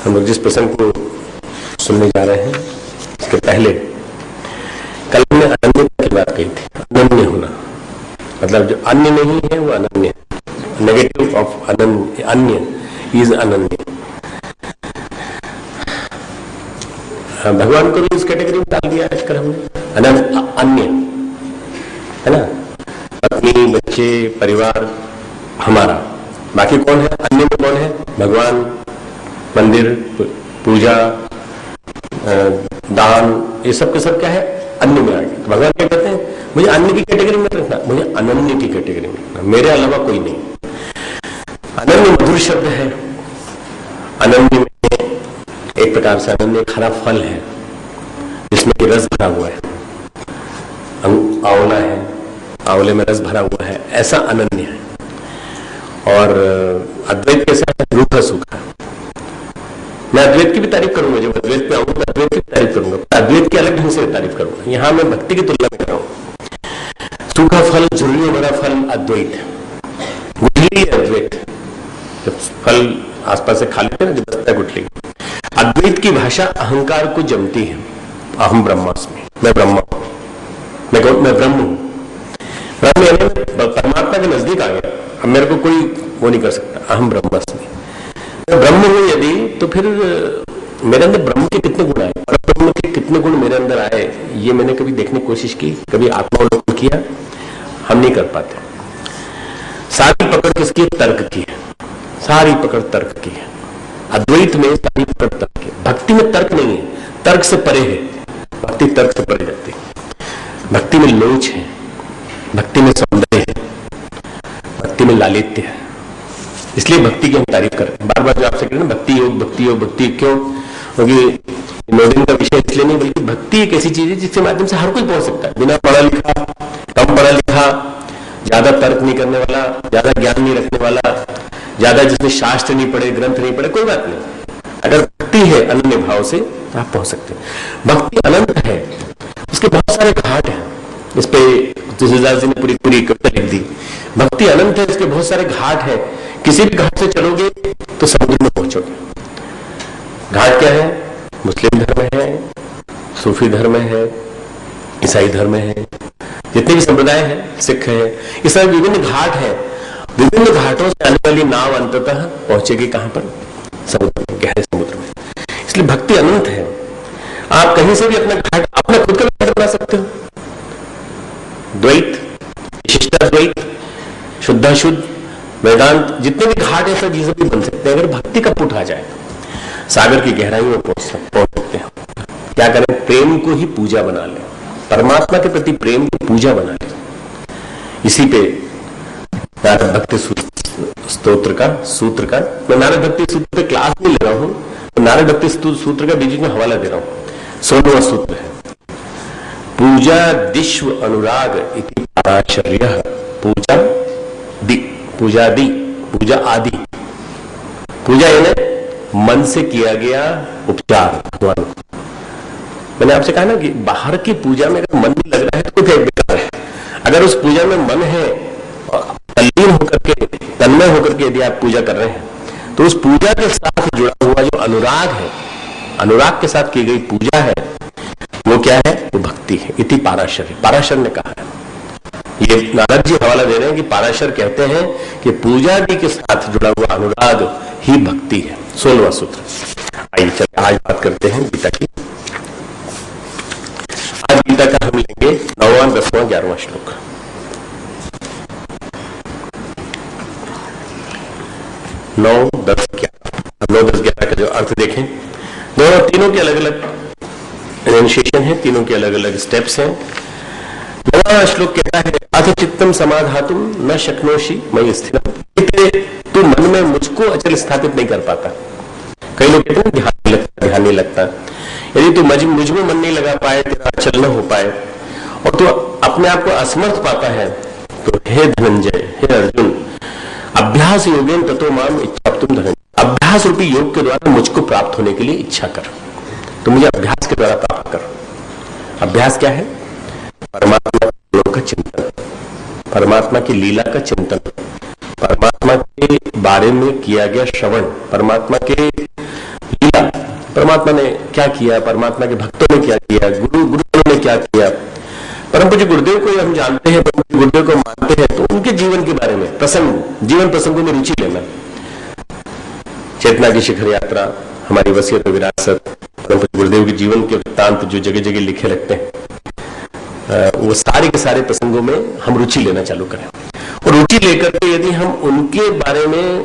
हम लोग जिस प्रसंग को सुनने जा रहे हैं इसके पहले कल हमने अनन्यता की बात कही थी। अनन्य होना मतलब जो अन्य नहीं है वो अनन्य है। नेगेटिव ऑफ अनन्य, अन्य इज अनन्य। भगवान को भी इस कैटेगरी में डाल दिया आजकल हमने, अन्य है ना। पत्नी, बच्चे, परिवार हमारा, बाकी कौन है? अन्य में कौन है? भगवान, मंदिर, पूजा, दान, ये सब के सब क्या है? अन्य में आ गए। तो भगवान क्या कहते हैं? मुझे अन्य की कैटेगरी में रखना, मुझे अनन्य की कैटेगरी में रखना, मेरे अलावा कोई नहीं। अनन्य मधुर शब्द है। अनन्य में एक प्रकार से अनन्य एक हरा फल है जिसमें कि रस भरा हुआ है। आंवला है, आंवले में रस भरा हुआ है, ऐसा अनन्य है। और अद्वैत कैसा है? रूखा सूखा। मैं अद्वैत की भी तारीफ करूंगा, जब अद्वैत पे आऊंगा तो अद्वैत की तारीफ करूंगा, अद्वैत की अलग ढंग से तारीफ करूंगा। यहां मैं भक्ति की तुलना में कर रहा हूं। सूखा फल, झुर्रियों भरा फल अद्वैत, गुठली अद्वैत। जब फल आसपास से खा लेते हैं ना, जब बचता है गुठली। अद्वैत की भाषा अहंकार को जमती है। अहम ब्रह्मास्मि, मैं ब्रह्मा हूं, मैं ब्रह्म हूं। ब्रह्म यानी परमात्मा के नजदीक आ गया, अब मेरे को कोई वो नहीं कर सकता। अहम ब्रह्मास्मि, मैं ब्रह्म हूं यदि, तो फिर मेरे अंदर ब्रह्म के कितने गुण आए, परब्रह्म के कितने गुण मेरे अंदर आए, ये मैंने कभी देखने की कोशिश की, कभी आत्मावलोकन किया? हम नहीं कर पाते। सारी पकड़ किसकी? तर्क की है। सारी पकड़ तर्क की है। अद्वैत में सारी पकड़ तर्क की है। भक्ति में तर्क नहीं है, तर्क से परे है। भक्ति तर्क से परे जाती है। भक्ति में लोच है, भक्ति में सौंदर्य है, भक्ति में लालित्य है। इसलिए भक्ति की हम तारीफ कर रहे हैं। बार बार जो आपसे कह रहे हैं भक्ति योग, भक्ति योग, भक्ति क्यों? क्योंकि नोडिंग का विषय इसलिए नहीं, बल्कि भक्ति एक ऐसी चीज है जिसके माध्यम से हर कोई पहुंच सकता है। बिना पढ़ा लिखा, कम पढ़ा लिखा, ज्यादा तर्क नहीं करने वाला, ज्यादा ज्ञान नहीं रखने वाला, ज्यादा जिसने शास्त्र नहीं पढ़े, ग्रंथ नहीं पढ़े, कोई बात नहीं। अगर भक्ति है अनन्य भाव से तो आप पहुंच सकते हैं। भक्ति अनंत है, उसके बहुत सारे घाट हैं। इस पे तुलसीदास जी ने पूरी कविता लिख दी। भक्ति अनंत है, इसके बहुत सारे घाट है। किसी भी घाट से चलोगे तो समुद्र में पहुंचोगे। घाट क्या है? मुस्लिम धर्म है, सूफी धर्म है, ईसाई धर्म है, जितने भी संप्रदाय हैं, सिख है, ये सब विभिन्न घाट है। विभिन्न घाटों से आने वाली नाव अंततः पहुंचेगी कहां पर? समुद्र में, गहरे समुद्र में। इसलिए भक्ति अनंत है। आप कहीं से भी अपना घाट, अपना खुद का घाट बना सकते हो। द्वैत, विशिष्टाद्वैत, शुद्धाशुद्ध, वेदांत, जितने भी घाट है सब ये सब भी बन सकते हैं। अगर भक्ति का पुट आ जाए सागर की गहराई में पहुंच सकते हैं। क्या करें? प्रेम को ही पूजा बना ले, परमात्मा के प्रति प्रेम को पूजा बना ले। इसी पे नारद भक्ति स्तोत्र का सूत्र का, मैं नारद भक्ति सूत्र पे क्लास नहीं ले रहा हूं, तो नारद भक्ति सूत्र का बीच में हवाला दे रहा हूं। 16वां सूत्र है, पूजा दिश्व अनुराग इति पराशर्यः। पूजा दी, पूजा दी, पूजा आदि। पूजा यानी मन से किया गया उपचार भगवान। मैंने आपसे कहा ना कि बाहर की पूजा में अगर मन नहीं लग रहा है तो कोई बेकार है। अगर उस पूजा में मन है, तल्लीन होकर के, तन्मय होकर के यदि आप पूजा कर रहे हैं, तो उस पूजा के साथ जुड़ा हुआ जो अनुराग है, अनुराग के साथ की गई पूजा है, वो क्या है? वो भक्ति है। इति पाराशर, पाराशर ने कहा है। ये नारद जी हवाला दे रहे हैं कि पाराशर कहते हैं कि पूजा भी के साथ जुड़ा हुआ अनुराग ही भक्ति है। 16वां सूत्र। आइए चलिए आज बात करते हैं गीता की। आज गीता का हम लेंगे 9वां, 10वां, 11वां श्लोक। 9, 10, 11। अब 9, 10, 11 का जो अर्थ देखें, दोनों तीनों के अलग अलग इनिशिएशन है, तीनों के अलग अलग स्टेप्स हैं। 9वां श्लोक कहता है, अथ चित्तम समाधातुम न शक्नोषि मयि स्थिरम। तू मन में मुझको अचल स्थापित नहीं कर पाता। कई लोग कहते हैं ध्यान नहीं लगता। यदि तू मुझ में मन नहीं लगा पाए, तेरा अचल न हो पाए, और तू अपने आप को असमर्थ पाता है, तो हे धनंजय, हे अर्जुन, अभ्यास योगेन ततो माम इच्छाप्तुम धनंजय। अभ्यास रूपी योग के द्वारा मुझको प्राप्त होने के लिए इच्छा कर। तो मुझे अभ्यास के द्वारा प्राप्त कर। अभ्यास क्या है? परमात्मा का चिंतन, परमात्मा की लीला का चिंतन, परमात्मा के बारे में किया गया श्रवण, परमात्मा के लीला परमात्मा ने क्या किया, परमात्मा के भक्तों ने क्या किया, गुरुओं ने क्या किया। परम पूज्य गुरुदेव को हम जानते हैं, परम पूज्य गुरुदेव को मानते हैं, तो उनके जीवन के बारे में जीवन प्रसंगों में रुचि लेना। चेतना की शिखर यात्रा, हमारी वसीयत और विरासत, परम पूज्य गुरुदेव के जीवन के वृत्तांत जो जगह जगह लिखे रखते हैं, वो सारे के सारे प्रसंगों में हम रुचि लेना चालू करें। और रुचि लेकर के यदि हम उनके बारे में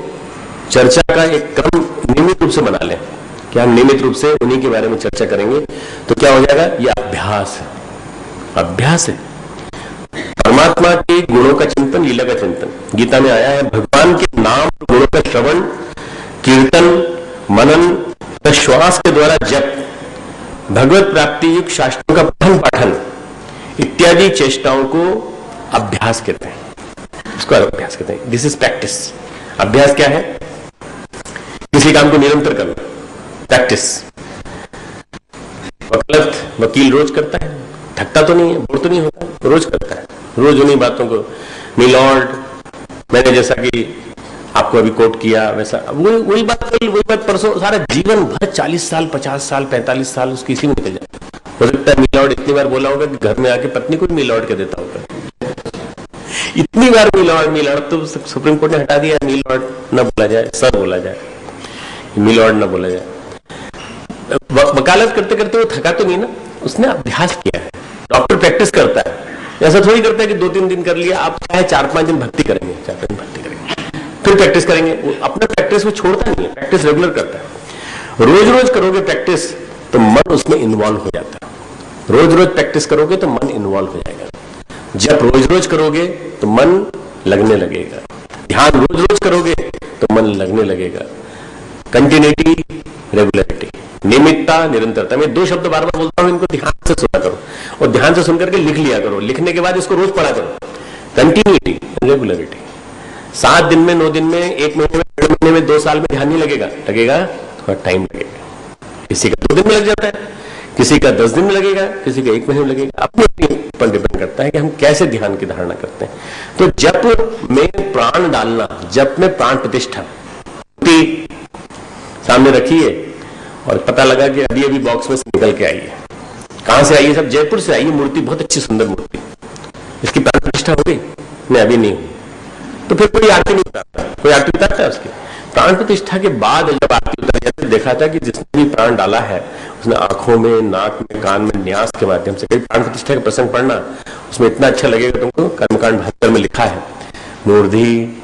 चर्चा का एक क्रम नियमित रूप से बना लें कि हम नियमित रूप से उन्हीं के बारे में चर्चा करेंगे, तो क्या हो जाएगा? ये अभ्यास है, अभ्यास है। परमात्मा के गुणों का चिंतन, लीला का चिंतन गीता में आया है। भगवान के नाम और गुणों का श्रवण, कीर्तन, मनन, श्वास के द्वारा जप, भगवत प्राप्ति युक्त शास्त्रों का पठन पाठन इत्यादि चेष्टाओं को अभ्यास कहते हैं। इसको अभ्यास कहते हैं। This is practice. अभ्यास क्या है? किसी काम को निरंतर करना, प्रैक्टिस। वकील रोज करता है, थकता तो नहीं है, बोर तो नहीं होता, रोज करता है, रोज उन्हीं बातों को। मिलॉर्ड, मैंने जैसा कि आपको अभी कोट किया वैसा, वही बात परसों, सारा जीवन भर 40 साल, 50 साल, 45 साल उसकी इसी में निकल जाता है। हो सकता है मिलॉर्ड इतनी बार बोला होगा कि घर में आके पत्नी को मिलॉर्ड कह देता होगा। इतनी बार मिलॉर्ड तो सुप्रीम कोर्ट ने हटा दिया, मिलॉर्ड न बोला जाए, सर बोला जाए, मिलॉर्ड न बोला जाए। वकालत करते करते वो थका तो नहीं ना, उसने अभ्यास किया है। डॉक्टर प्रैक्टिस करता है, ऐसा थोड़ी करता है कि 2-3 दिन कर लिया, आप चाहे 4-5 दिन भक्ति करेंगे, 4-5 दिन भक्ति करेंगे, फिर प्रैक्टिस करेंगे। वो अपना प्रैक्टिस वो छोड़ता नहीं है, प्रैक्टिस रेगुलर करता है। रोज रोज करोगे प्रैक्टिस तो मन उसमें इन्वॉल्व हो जाता है। रोज रोज प्रैक्टिस करोगे तो मन इन्वॉल्व हो जाएगा। जब रोज रोज करोगे तो मन लगने लगेगा। ध्यान रोज रोज करोगे तो मन लगने लगेगा। कंटिन्यूटी, रेगुलरिटी, नियमितता, निरंतरता। मैं 2 शब्द बार बार बोलता हूं, इनको ध्यान से सुना करो और ध्यान से सुनकर के लिख लिया करो। लिखने के बाद इसको रोज पढ़ा करो। Continuity, regularity. 7 दिन में, 9 दिन में, 1 महीने में, 1.5 महीने में, 2 साल में ध्यान नहीं लगेगा, थोड़ा टाइम लगेगा। किसी का 2 दिन में लग जाता है, किसी का 10 दिन में लगेगा, किसी का 1 महीने में लगेगा। अपने पर डिपेंड करता है कि हम कैसे ध्यान की धारणा करते हैं। तो जप में प्राण डालना, जप में प्राण प्रतिष्ठा सामने रखिए और पता लगा कि अभी अभी बॉक्स में से निकल के आई है। कहां से आई है? सब जयपुर से आई है। मूर्ति बहुत अच्छी सुंदर मूर्ति, इसकी प्राण प्रतिष्ठा हो गई? मैं अभी नहीं हूं, तो फिर कोई आरती नहीं उतारता। कोई आरती उतारता है उसकी? प्राण प्रतिष्ठा के बाद जब आरती उतर जाती, देखा था कि जिसने भी प्राण डाला है उसने आंखों में, नाक में, कान में न्यास के माध्यम से। कई प्राण प्रतिष्ठा का प्रसंग पढ़ना, उसमें इतना अच्छा लगेगा तुमको। कर्मकांड 72 में लिखा है, मूर्धि,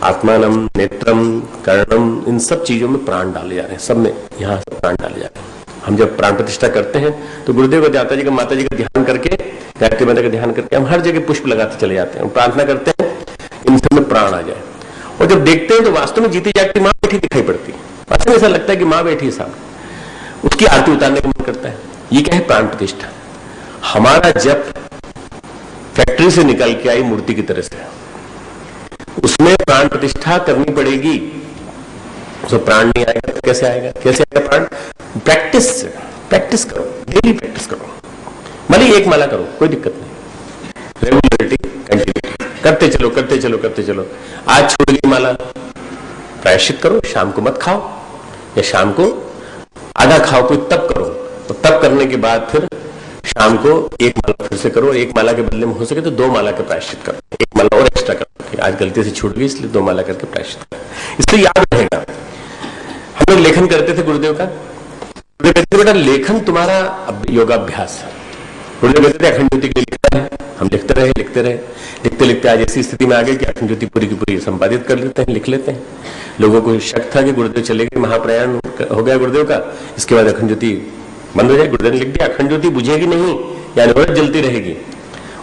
आत्मानम, नेत्रम, कर्णम, इन सब चीजों में प्राण डाले जा रहे हैं। सब में यहाँ सब प्राण डाले जा रहे हैं। हम जब प्राण प्रतिष्ठा करते हैं तो गुरुदेव को, दाता जी का, माता जी का ध्यान करके, गायत्री माता का ध्यान करके हम हर जगह पुष्प लगाते चले जाते हैं, प्रार्थना करते हैं इन सब में प्राण आ जाए। और जब देखते हैं तो वास्तव में जीती जागती मां बैठी दिखाई पड़ती है। वास्तव में ऐसा लगता है कि मां बैठी है सामने, उसकी आरती उतारने का मन करता है। ये क्या है? प्राण प्रतिष्ठा। हमारा जप फैक्ट्री से निकल के आई मूर्ति की तरह से, उसमें प्राण प्रतिष्ठा करनी पड़ेगी। उसमें प्राण नहीं आएगा तो कैसे आएगा? कैसे आएगा प्राण? प्रैक्टिस से। प्रैक्टिस करो, डेली प्रैक्टिस करो, भले 1 माला करो, कोई दिक्कत नहीं। रेगुलरिटी, कंटिन्यूटी, करते चलो, करते चलो, करते चलो। आज छोड़ दी माला, प्रायश्चित करो, शाम को मत खाओ, या शाम को आधा खाओ, कोई तप करो। तो तप करने के बाद फिर शाम को 1 माला फिर से करो। 1 माला के बदले में हो सके तो 2 माला का प्रायश्चित करो, 1 माला और एक्स्ट्रा करो। आज गलती से छूट गई इसलिए 2 माला करके प्रायश्चित करो, इसलिए याद रहेगा। हम लोग लेखन करते थे गुरुदेव का, गुरुदेव कहते थे बेटा लेखन तुम्हारा योगाभ्यास है। गुरुदेव कहते थे अखंड ज्योति के लिए लिखता है, हम लिखते रहे, लिखते लिखते आज ऐसी स्थिति में आ गए कि अखंड ज्योति पूरी की पूरी संपादित कर लेते हैं, लिख लेते हैं। लोगों को शक था कि गुरुदेव चले गए, महाप्रयाण हो गया गुरुदेव का, इसके बाद अखंड ज्योति बंद हो जाए। गुरुदेव ने लिख दिया अखंड ज्योति बुझेगी नहीं, यानी रोज जलती रहेगी।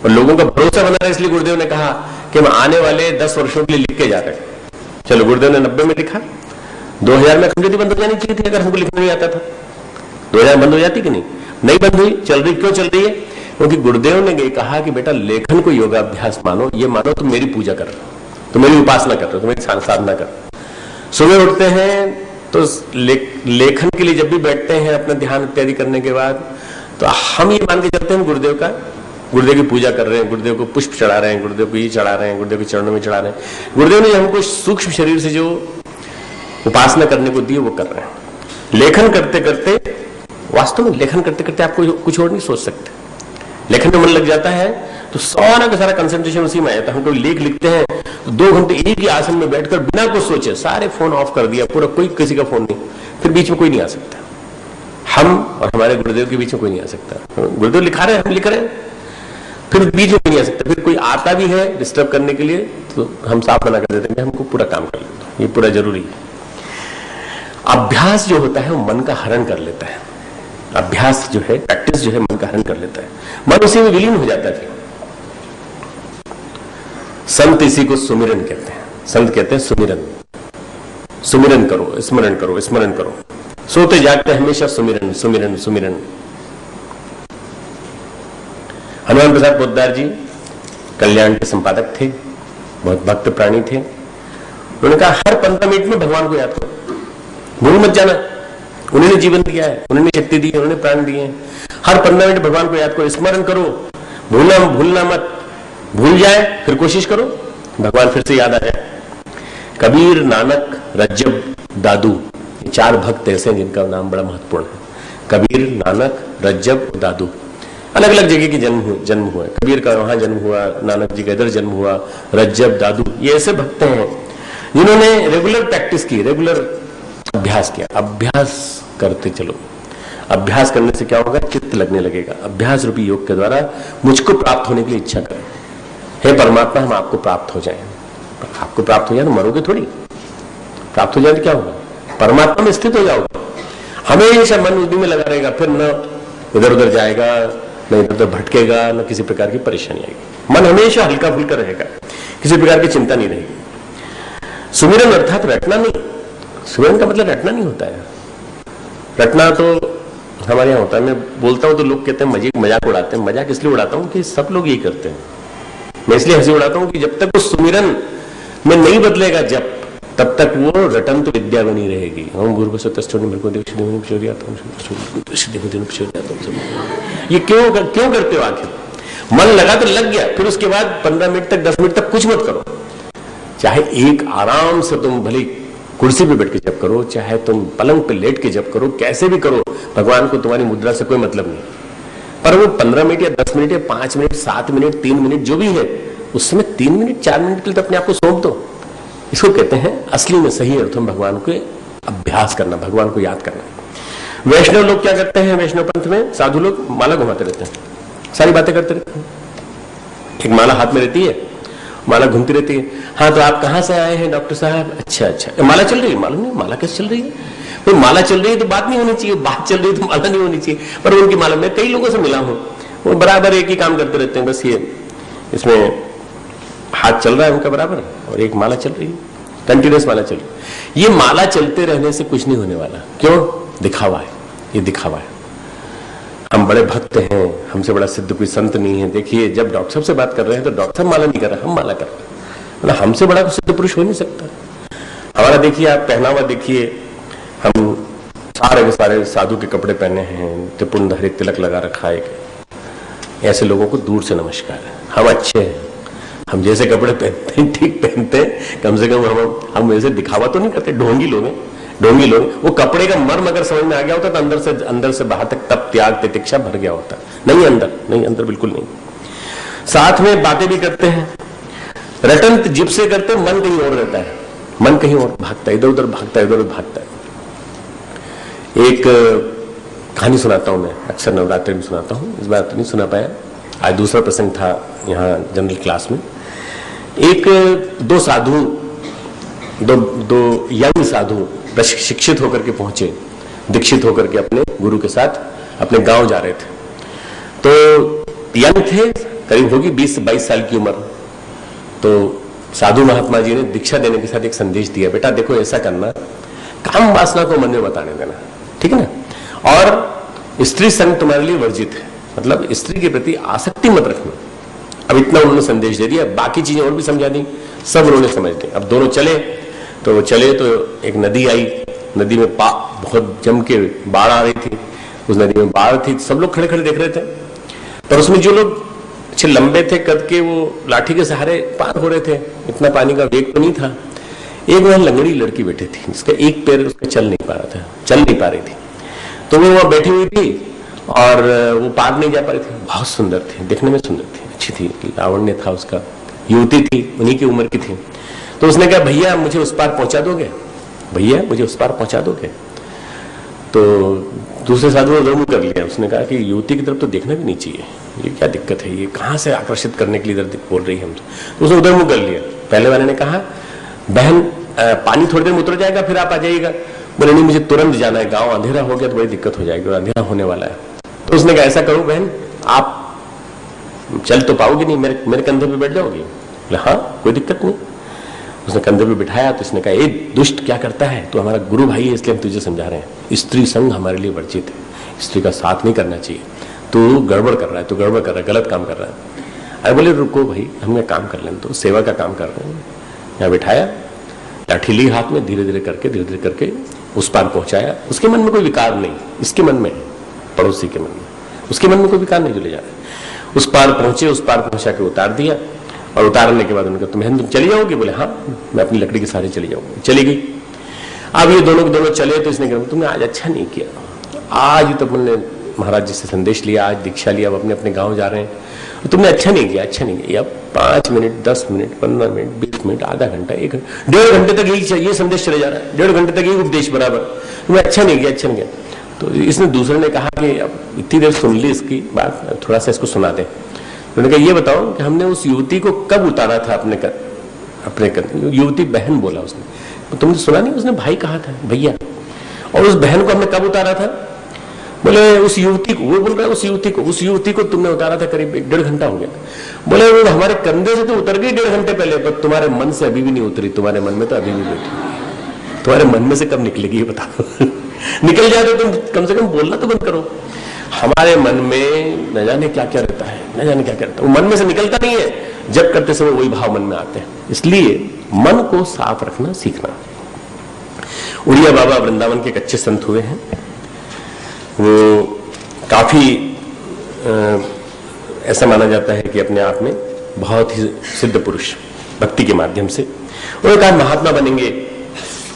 और लोगों का भरोसा बना रहा, इसलिए गुरुदेव ने कहा कि हम आने वाले 10 वर्षों के लिए लिख के जा रहे हैं। चलो, गुरुदेव ने 90 में लिखा, 2000 में अखंड ज्योति बंद हो जानी चाहिए थी। अगर हमको लिखना नहीं आता था 2000 बंद हो जाती कि नहीं बंद हुई। चल रही, क्यों चल रही है? क्योंकि गुरुदेव ने ये कहा कि बेटा लेखन को योगाभ्यास मानो, ये मानो तुम मेरी पूजा कर रहे हो, तुम मेरी उपासना कर रहे हो, तुम मेरी साधना कर रहे हो। सुबह उठते हैं तो लेखन के लिए जब भी बैठते हैं अपना ध्यान इत्यादि करने के बाद, तो हम ये मान के चलते हैं गुरुदेव की पूजा कर रहे हैं, गुरुदेव को पुष्प चढ़ा रहे हैं, गुरुदेव को ये चढ़ा रहे हैं, गुरुदेव के चरणों में चढ़ा रहे हैं। गुरुदेव ने हमको सूक्ष्म शरीर से जो उपासना करने को दी वो कर रहे हैं। लेखन करते करते, वास्तव में लेखन करते करते आपको कुछ और नहीं सोच सकते। लेखन में मन लग जाता है तो सारा का सारा कंसंट्रेशन उसी में आता है। हम कोई लेख लिखते हैं तो 2 घंटे एक ही आसन में बैठकर बिना कुछ सोचे सारे फोन ऑफ कर दिया, पूरा कोई किसी का फोन नहीं, फिर बीच में कोई नहीं आ सकता। हम और हमारे गुरुदेव के बीच में कोई नहीं आ सकता। गुरुदेव लिखा रहे हैं, हम लिख रहे हैं, फिर बीच में कोई नहीं आ सकता। फिर कोई आता भी है डिस्टर्ब करने के लिए तो हम साफ मना कर देते हैं, हमको पूरा काम कर लेते हैं, ये पूरा जरूरी है। अभ्यास जो होता है वो मन का हरण कर लेता है। अभ्यास जो है, प्रैक्टिस जो है, मन का हरण कर लेता है, मन उसी में विलीन हो जाता है। संत इसी को सुमिरन कहते हैं। संत कहते हैं सुमिरन, सुमिरन करो, स्मरण करो, स्मरण करो। सोते जागते हमेशा सुमिरन सुमिरन सुमिरन। हनुमान प्रसाद पोद्दार जी कल्याण के संपादक थे, बहुत भक्त प्राणी थे। उन्होंने कहा हर 15 मिनट में भगवान को याद करो, भूल मत जाना। उन्होंने जीवन दिया है, उन्होंने शक्ति दी है, उन्होंने प्राण दिए हैं। हर 15 मिनट भगवान को याद करो, स्मरण करो, भूलना मत। भूल जाए फिर कोशिश करो, भगवान फिर से याद आ जाए। कबीर, नानक, रज्जब, दादू, 4 भक्त ऐसे हैं जिनका नाम बड़ा महत्वपूर्ण है। कबीर, नानक, रज्जब, दादू। अलग अलग जगह की जन्म हुआ है। कबीर का वहां जन्म हुआ, नानक जी का इधर जन्म हुआ, रज्जब, दादू, ये ऐसे भक्त हैं जिन्होंने रेगुलर प्रैक्टिस की, रेगुलर अभ्यास किया। अभ्यास करते चलो। अभ्यास करने से क्या होगा? चित्त लगने लगेगा। अभ्यास रूपी योग के द्वारा मुझको प्राप्त होने के लिए इच्छा करें, हे परमात्मा हम आपको प्राप्त हो जाएं। आपको प्राप्त हो जाए तो मरोगे थोड़ी, प्राप्त हो जाए तो क्या होगा? परमात्मा में स्थित हो जाओगे। हमेशा मन उसी में लगा रहेगा, फिर न इधर उधर जाएगा, न इधर उधर भटकेगा, न किसी प्रकार की परेशानी आएगी। मन हमेशा हल्का फुल्का रहेगा, किसी प्रकार की चिंता नहीं रहेगी। सुमिरन अर्थात रटना नहीं। सुमिरन का मतलब रटना नहीं होता है। रटना तो हमारे यहाँ होता है। मैं बोलता हूं तो लोग कहते हैं मजाक उड़ाते हैं। मजाक इसलिए उड़ाता हूं कि सब लोग यही करते हैं। मैं इसलिए हंसी उड़ाता हूं कि जब तक वो सुमिरन में नहीं बदलेगा जब, तब तक वो रटन तो विद्या बनी रहेगी। हम गुरु ये क्यों करते हो? आखिर मन लगा तो लग गया, फिर उसके बाद 15 मिनट तक, 10 मिनट तक कुछ मत करो। चाहे एक आराम से तुम भले कुर्सी पे बैठ के जप करो, चाहे तुम पलंग पे लेट के जप करो, कैसे भी करो, भगवान को तुम्हारी मुद्रा से कोई मतलब नहीं। पर वो 15 मिनट या 10 मिनट या 5 मिनट, 7 मिनट, 3 मिनट जो भी है, उस समय 3 मिनट 4 मिनट के लिए तो अपने आप को सौंप दो। इसको कहते हैं असली में सही अर्थों में भगवान को अभ्यास करना, भगवान को याद करना। वैष्णव लोग क्या करते हैं? वैष्णव पंथ में साधु लोग माला घुमाते रहते हैं, सारी बातें करते रहते हैं। एक माला हाथ में रहती है, माला घूमती रहती है। हाँ तो आप कहां से आए हैं डॉक्टर साहब? अच्छा, माला चल रही है? मालूम नहीं माला कैसे चल रही है? तो माला चल रही है तो बात नहीं होनी चाहिए, बात चल रही है तो माला नहीं होनी चाहिए। पर उनकी माला, मैं कई लोगों से मिला हूं, वो बराबर एक ही काम करते रहते हैं। बस ये इसमें हाथ चल रहा है उनका बराबर, और एक माला चल रही है, कंटिन्यूस माला चल रही है। ये माला चलते रहने से कुछ नहीं होने वाला। क्यों? दिखावा है, ये दिखावा है। हम बड़े भक्त हैं, हमसे बड़ा सिद्ध कोई संत नहीं है। देखिए जब डॉक्टर साहब से बात कर रहे हैं तो डॉक्टर साहब माला नहीं कर रहे, हम माला कर रहे हैं। मतलब हमसे बड़ा कोई सिद्ध पुरुष हो नहीं सकता। हमारा देखिए, आप पहनावा देखिए, हम सारे के सारे साधु के कपड़े पहने हैं, त्रिपुंड तिलक लगा रखा है। ऐसे लोगों को दूर से नमस्कार है। हम अच्छे हैं, हम जैसे कपड़े पहनते हैं ठीक पहनते हैं, कम से कम हम वैसे दिखावा तो नहीं करते। ढोंगी लोग हैं, ढोंगी लोग। वो कपड़े का मर्म अगर समझ में आ गया होता तो अंदर से बाहर तक तप, त्याग, तितिक्षा भर गया होता। नहीं, अंदर बिल्कुल नहीं। साथ में बातें भी करते हैं, रटन जिप से करते, मन कहीं और रहता है, मन कहीं और भागता है, इधर उधर भागता है, इधर उधर भागता है। एक कहानी सुनाता हूं मैं, अक्सर नवरात्रि में सुनाता हूं, इस बार तो नहीं सुना पाया। आज दूसरा प्रसंग था यहाँ जनरल क्लास में। दो साधु, दो यंग साधु शिक्षित होकर के पहुंचे, दीक्षित होकर के अपने गुरु के साथ अपने गांव जा रहे थे। तो यंग थे, करीब होगी 20 से 22 साल की उम्र। तो साधु महात्मा जी ने दीक्षा देने के साथ एक संदेश दिया, बेटा देखो ऐसा करना, काम वासना को मन में बताने देना, ठीक है ना, और स्त्री संग तुम्हारे लिए वर्जित है, मतलब स्त्री के प्रति आसक्ति मत रखना। अब इतना उन्होंने संदेश दे दिया, बाकी चीजें और भी समझा दी, सब उन्होंने समझ ली। अब दोनों चले तो एक नदी आई, नदी में बहुत जम के बाढ़ आ रही थी। उस नदी में बाढ़ थी, सब लोग खड़े खड़े देख रहे थे। पर उसमें जो लोग अच्छे लंबे थे कद के, वो लाठी के सहारे पार हो रहे थे, इतना पानी का वेग तो नहीं था। एक वहां लंगड़ी लड़की बैठी थी, जिसका एक पैर उसका चल नहीं पा रहा था, चल नहीं पा रही थी। तो वो वहां बैठी हुई थी और वो पार नहीं जा पा रही थी। बहुत सुंदर थी, देखने में सुंदर थी, अच्छी थी, लावण्य था उसका, युवती थी, उन्हीं की उम्र की थी। तो उसने कहा भैया मुझे उस पार पहुंचा दोगे, भैया मुझे उस पार पहुंचा दोगे। तो दूसरे साधु ने उधर मुंह कर लिया। उसने कहा कि युवती की तरफ तो देखना भी नहीं चाहिए, ये क्या दिक्कत है, ये कहां से आकर्षित करने के लिए इधर बोल रही है हम तो उसने उधर मुंह कर लिया। पहले वाले ने कहा बहन पानी थोड़ी देर में उतर जाएगा फिर आप आ जाइएगा। बोले नहीं मुझे तुरंत जाना है, गांव अंधेरा हो गया तो बड़ी दिक्कत हो जाएगी और अंधेरा होने वाला है। तो उसने कहा ऐसा करो बहन आप चल तो पाओगे नहीं, मेरे कंधे पे बैठ जाओगी। बोले हाँ कोई दिक्कत नहीं। उसने कंधे पे बिठाया तो इसने कहा ए दुष्ट क्या करता है, तो हमारा गुरु भाई है इसलिए हम तुझे समझा रहे हैं, स्त्री संग हमारे लिए वर्जित है, स्त्री का साथ नहीं करना चाहिए, तू गड़बड़ कर रहा है, तू गड़बड़ कर रहा है, गलत काम कर रहा है। अरे बोले रुको भाई हम ये काम कर लें, तो सेवा का काम कर रहे हैं। यहाँ बिठाया, लाठी ली हाथ में, धीरे धीरे करके उस पार पहुंचाया। उसके मन में कोई विकार नहीं, इसके मन में, पड़ोसी के मन में, उसके मन में कोई विकार नहीं जो ले जा रहा। उस पार पहुंचे, उस पार पहुंचा के उतार दिया और उतारने के बाद उन्होंने कहा तुम चली जाओगी। बोले हाँ मैं अपनी लकड़ी के सहारे चली जाऊंगी। चली गई। अब ये दोनों के दोनों चले तो इसने कहा तुमने आज अच्छा नहीं किया, आज तो तुमने महाराज जी से संदेश लिया, आज दीक्षा लिया, अब अपने अपने गांव जा रहे हैं, तुमने अच्छा नहीं किया, अच्छा नहीं किया। अब 5 मिनट 10 मिनट 15 मिनट 20 मिनट आधा घंटा 1 घंटा 1.5 घंटे तक यही संदेश चले जा रहा है, 1.5 घंटे तक यही उपदेश बराबर, तुमने अच्छा नहीं किया, अच्छा नहीं किया। तो इसने दूसरे ने कहा कि अब इतनी देर सुन ली इसकी बात, थोड़ा सा इसको सुना दे। उन्होंने कहा ये बताओ कि हमने उस युवती को कब उतारा था अपने युवती बहन बोला उसने, तो तुमने सुना नहीं, उसने भाई कहा था भैया, और उस बहन को हमने कब उतारा था। बोले उस युवती को, वो बोल रहा है उस युवती को तुमने उतारा था करीब 1.5 घंटा हो गया। बोले वो हमारे कंधे से तो उतर गई 1.5 घंटे पहले, पर तुम्हारे मन से अभी भी नहीं उतरी, तुम्हारे मन में तो अभी भी बैठी, तुम्हारे मन में से कब निकलेगी ये बताओ। निकल जाए तो तुम कम से कम बोलना तो बंद करो। हमारे मन में न जाने क्या क्या रहता है, न जाने क्या क्या रहता है, वो मन में से निकलता नहीं है, जब करते समय वही भाव मन में आते हैं। इसलिए मन को साफ रखना सीखना। उड़िया बाबा वृंदावन के एक अच्छे संत हुए हैं, वो काफी ऐसा माना जाता है कि अपने आप में बहुत ही सिद्ध पुरुष, भक्ति के माध्यम से उन्होंने कहा महात्मा बनेंगे।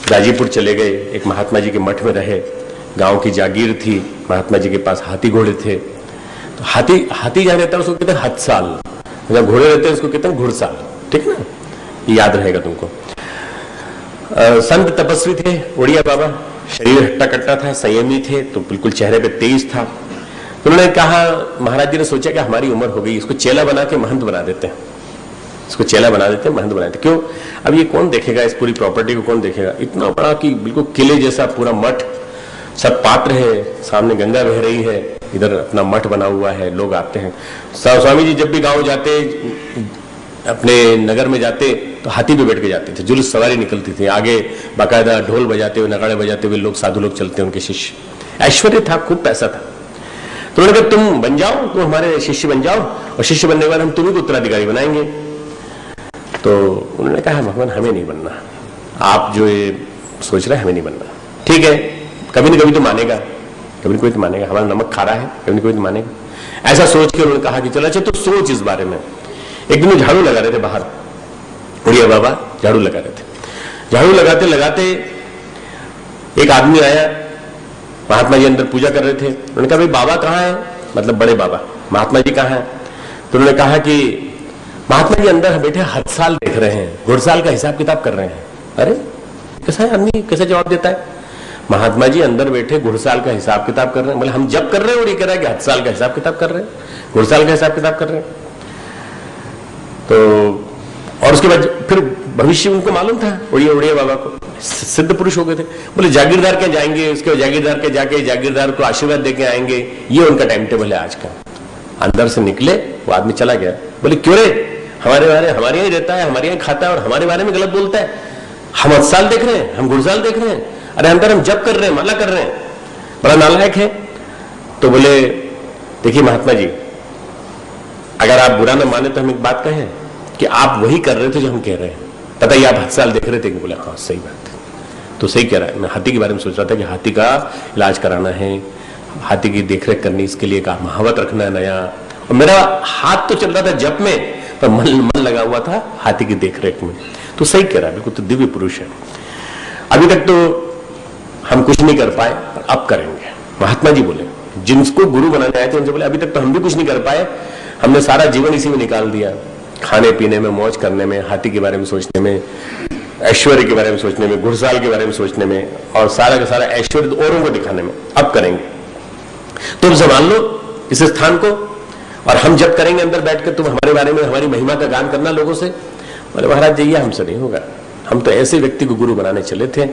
गाजीपुर चले गए, एक महात्मा जी के मठ में रहे, गांव की जागीर थी, महात्मा जी के पास हाथी घोड़े थे। तो हाथी जहां रहता है उसको कहते हैं हथसाल, जब घोड़े रहते हैं उसको कहते हैं घुड़साल, ठीक ना, ये याद रहेगा तुमको। संत तपस्वी थे उड़िया बाबा, शरीर हट्टा कट्टा था, संयमी थे, तो बिल्कुल चेहरे पे तेज था। तो उन्होंने कहा, महाराज जी ने सोचा कि हमारी उम्र हो गई, इसको चेला बना के महंत बना देते हैं, इसको चेला बना देते हैं, महंत बना देते। क्यों, अब ये कौन देखेगा, इस पूरी प्रॉपर्टी को कौन देखेगा, इतना बड़ा कि बिल्कुल किले जैसा पूरा मठ, सब पात्र है, सामने गंगा बह रही है, इधर अपना मठ बना हुआ है, लोग आते हैं। स्वामी जी जब भी गांव जाते, अपने नगर में जाते तो हाथी पे बैठ के जाते थे, जुलूस सवारी निकलती थी, आगे बाकायदा ढोल बजाते हुए, नगाड़े बजाते हुए लोग, साधु लोग चलते, उनके शिष्य। ऐश्वर्य था, खूब पैसा था। तो उन्होंने कहा तुम बन जाओ, तुम हमारे शिष्य बन जाओ, और शिष्य बनने के बाद हम तुम्ही को उत्तराधिकारी बनाएंगे। तो उन्होंने कहा भगवान हमें नहीं बनना, आप जो ये सोच रहे हैं हमें नहीं बनना। ठीक है, कभी न कभी तो मानेगा, कभी न कभी तो मानेगा, हमारा नमक खा रहा है, कभी न कभी तो मानेगा। ऐसा सोच के उन्होंने कहा कि चलो अच्छा तो सोच इस बारे में। एक दिन झाड़ू लगा रहे थे बाहर, उड़िया बाबा झाड़ू लगा रहे थे, झाड़ू लगाते लगाते एक आदमी आया, महात्मा जी अंदर पूजा कर रहे थे। उन्होंने कहा भाई बाबा कहाँ है, मतलब बड़े बाबा, महात्मा जी कहाँ है। तो उन्होंने कहा कि महात्मा जी अंदर बैठे हथसाल देख रहे हैं, घुड़साल का हिसाब किताब कर रहे हैं। अरे कैसा है आदमी, कैसे जवाब देता है। महात्मा जी अंदर बैठे घुड़साल का हिसाब किताब कर रहे हैं। बोले हम जब कर रहे हैं और ये कह रहा है कि हथसाल का हिसाब किताब कर रहे हैं, घुड़साल का हिसाब किताब कर रहे हैं। तो और उसके बाद फिर भविष्य उनको मालूम था, उड़िया बाबा को, सिद्ध पुरुष हो गए थे। बोले जागीरदार के जाएंगे, उसके बाद जागीरदार के जाके जागीरदार को आशीर्वाद देके आएंगे, ये उनका टाइम टेबल है आज का। अंदर से निकले, वो आदमी चला गया। बोले क्यों रे, हमारे यहाँ ही रहता है, हमारे यहाँ खाता है और हमारे बारे में गलत बोलता है। हम हथसाल देख रहे हैं, हम घुड़साल देख रहे हैं, अरे अंदर हम जप कर रहे हैं, माला कर रहे हैं, बड़ा नालायक है। तो बोले देखिए महात्मा जी, अगर आप बुरा न माने तो हम एक बात कहें कि आप वही कर रहे थे जो हम कह रहे हैं, पता ही आप हथसाल देख रहे थे। बोले हाँ सही बात है, तो सही कह रहा है। मैं हाथी के बारे में सोच रहा था कि हाथी का इलाज कराना है, हाथी की देखरेख करनी, इसके लिए कहा महावत रखना है नया, और मेरा हाथ तो चल रहा था जप में, पर मन लगा हुआ था हाथी की देखरेख में। तो सही कह रहा है, बिल्कुल, तो दिव्य पुरुष है। अभी तक तो हम कुछ नहीं कर पाए, पर अब करेंगे। महात्मा जी बोले, जिनको गुरु बनाने आए थे उनसे बोले अभी तक तो हम भी कुछ नहीं कर पाए, हमने सारा जीवन इसी में निकाल दिया, खाने पीने में, मौज करने में, हाथी के बारे में सोचने में, ऐश्वर्य के बारे में सोचने में, घुड़साल के बारे में सोचने में, और सारा का सारा ऐश्वर्य औरों को दिखाने में। अब करेंगे, तुम संभाल लो इस स्थान को, और हम जब करेंगे अंदर बैठकर तुम हमारे बारे में, हमारी महिमा का गान करना लोगों से। बोले महाराज जी ये हमसे नहीं होगा, हम तो ऐसे व्यक्ति को गुरु बनाने चले थे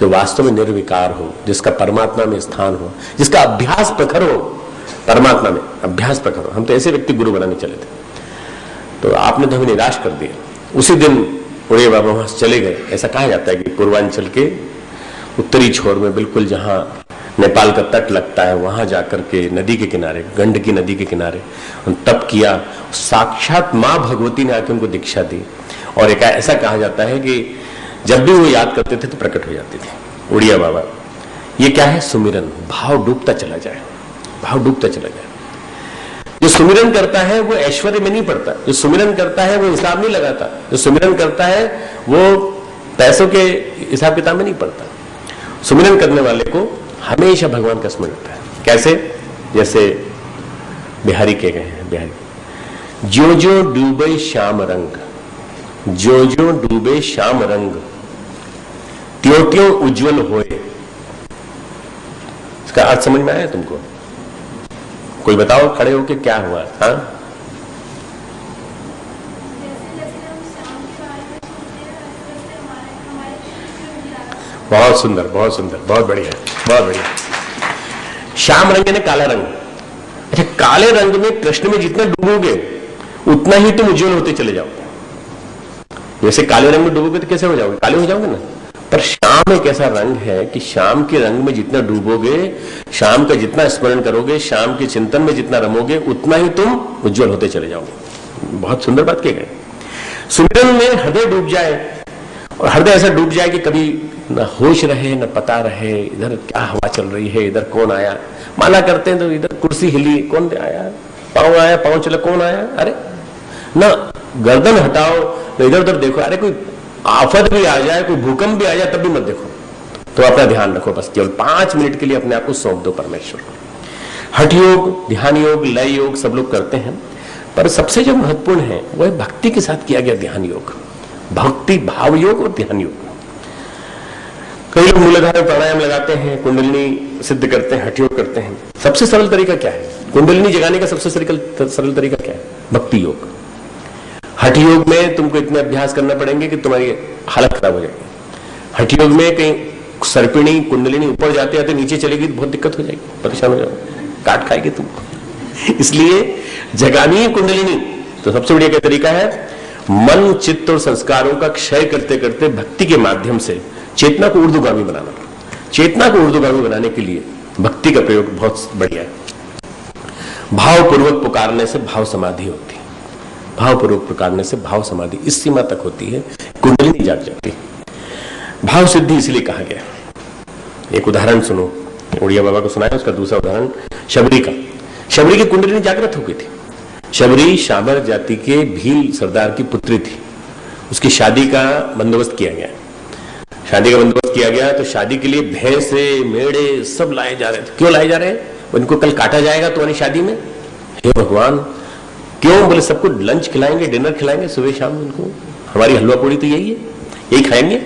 जो वास्तव में निर्विकार हो, जिसका परमात्मा में स्थान हो, जिसका अभ्यास प्रखर हो, परमात्मा में अभ्यास प्रखर हो। हम तो ऐसे व्यक्ति गुरु बनाने चले थे, तो आपने तो हमें निराश कर दिया। उसी दिन उड़िया बाबा वहां से चले गए। ऐसा कहा जाता है कि पूर्वांचल के उत्तरी छोर में, बिल्कुल जहां नेपाल का तट लगता है, वहां जाकर के नदी के किनारे, गंडकी नदी के किनारे तप किया। साक्षात मां भगवती ने आके उनको दीक्षा दी, और एक ऐसा कहा जाता है कि जब भी वो याद करते थे तो प्रकट हो जाती थी उड़िया बाबा। ये क्या है? सुमिरन। भाव डूबता चला जाए, भाव डूबता चला जाए। जो सुमिरन करता है वो ऐश्वर्य में नहीं पड़ता, जो सुमिरन करता है वो हिसाब नहीं लगाता, जो सुमिरन करता है वो पैसों के हिसाब किताब में नहीं पड़ता। सुमिरन करने वाले को हमेशा भगवान का स्मरण होता है। कैसे? जैसे बिहारी कह गए हैं, बिहारी, जो जो डूबे श्याम रंग, जो जो डूबे श्याम रंग, त्यों त्यों उज्जवल होए। इसका अर्थ समझ में आया तुमको? कोई बताओ खड़े होके क्या हुआ? हाँ, बहुत सुंदर, बहुत सुंदर, बहुत बढ़िया, बहुत बढ़िया। श्याम रंग यानी काला रंग। अच्छा, काले रंग में, कृष्ण में जितना डूबोगे उतना ही तुम उज्जवल होते चले जाओगे। जैसे काले रंग में डूबोगे तो कैसे हो जाओगे? काले हो जाओगे ना। पर श्याम एक ऐसा रंग है कि श्याम के रंग में जितना डूबोगे, श्याम का जितना स्मरण करोगे, श्याम के चिंतन में जितना रमोगे, उतना ही तुम उज्जवल होते चले जाओगे। बहुत सुंदर बात की गई। सुमिरन में हृदय डूब जाए, और हृदय ऐसा डूब जाए कि कभी न होश रहे, न पता रहे इधर क्या हवा चल रही है, इधर कौन आया। माला करते हैं तो इधर कुर्सी हिली, कौन आया, पांव आया, पांव चला, कौन आया, अरे ना, गर्दन हटाओ तो इधर उधर देखो, अरे कोई आफत भी आ जाए, कोई भूकंप भी आ जाए, तब भी मत देखो। तो अपना ध्यान रखो, बस केवल 5 मिनट के लिए अपने आप को सौंप दो परमेश्वर को। हठ योग, ध्यान योग, लय योग सब लोग करते हैं, पर सबसे जो महत्वपूर्ण है वो है भक्ति के साथ किया गया ध्यान योग। भक्ति, भाव योग और ध्यान योग। कई लोग मूलाधार प्राणायाम लगाते हैं, कुंडलिनी सिद्ध करते हैं, हठ योग करते हैं। सबसे सरल तरीका क्या है? कुंडलिनी जगाने का सबसे सरल तरीका क्या है? भक्ति योग। हठ योग में तुमको इतने अभ्यास करना पड़ेंगे कि तुम्हारी हालत खराब हो जाएगी। हठ योग में कहीं सर्पिणी कुंडलिनी ऊपर जाते आते नीचे चलेगी तो बहुत दिक्कत हो जाएगी, परेशान हो जाओगे, काट खाएगी तुमको। इसलिए जगानी है कुंडलिनी। तो सबसे बढ़िया क्या तरीका है? मन, चित्त और संस्कारों का क्षय करते करते भक्ति के माध्यम से चेतना को ऊर्ध्वगामी बनाना। चेतना को ऊर्ध्वगामी बनाने के लिए भक्ति का प्रयोग बहुत बढ़िया है। भावपूर्वक पुकारने से भाव समाधि होती है। भावपूर्वक पुकारने से भाव समाधि इस सीमा तक होती है, कुंडलिनी जाग जाती है। भाव सिद्धि इसलिए कहा गया। एक उदाहरण सुनो, उड़िया बाबा को सुनाया, उसका दूसरा उदाहरण शबरी का। शबरी की कुंडलिनी जागृत हो गई थी। शबरी शाबर जाति के भील सरदार की पुत्री थी। उसकी शादी का बंदोबस्त किया गया। शादी का बंदोबस्त किया गया तो शादी के लिए भैंसे, मेढ़े सब लाए जा रहे थे। क्यों लाए जा रहे हैं? उनको कल काटा जाएगा तुम्हारी शादी में। हे भगवान, क्यों? बोले सबको लंच खिलाएंगे, डिनर खिलाएंगे सुबह शाम। उनको हमारी हलवा पूड़ी तो यही है, यही खाएंगे।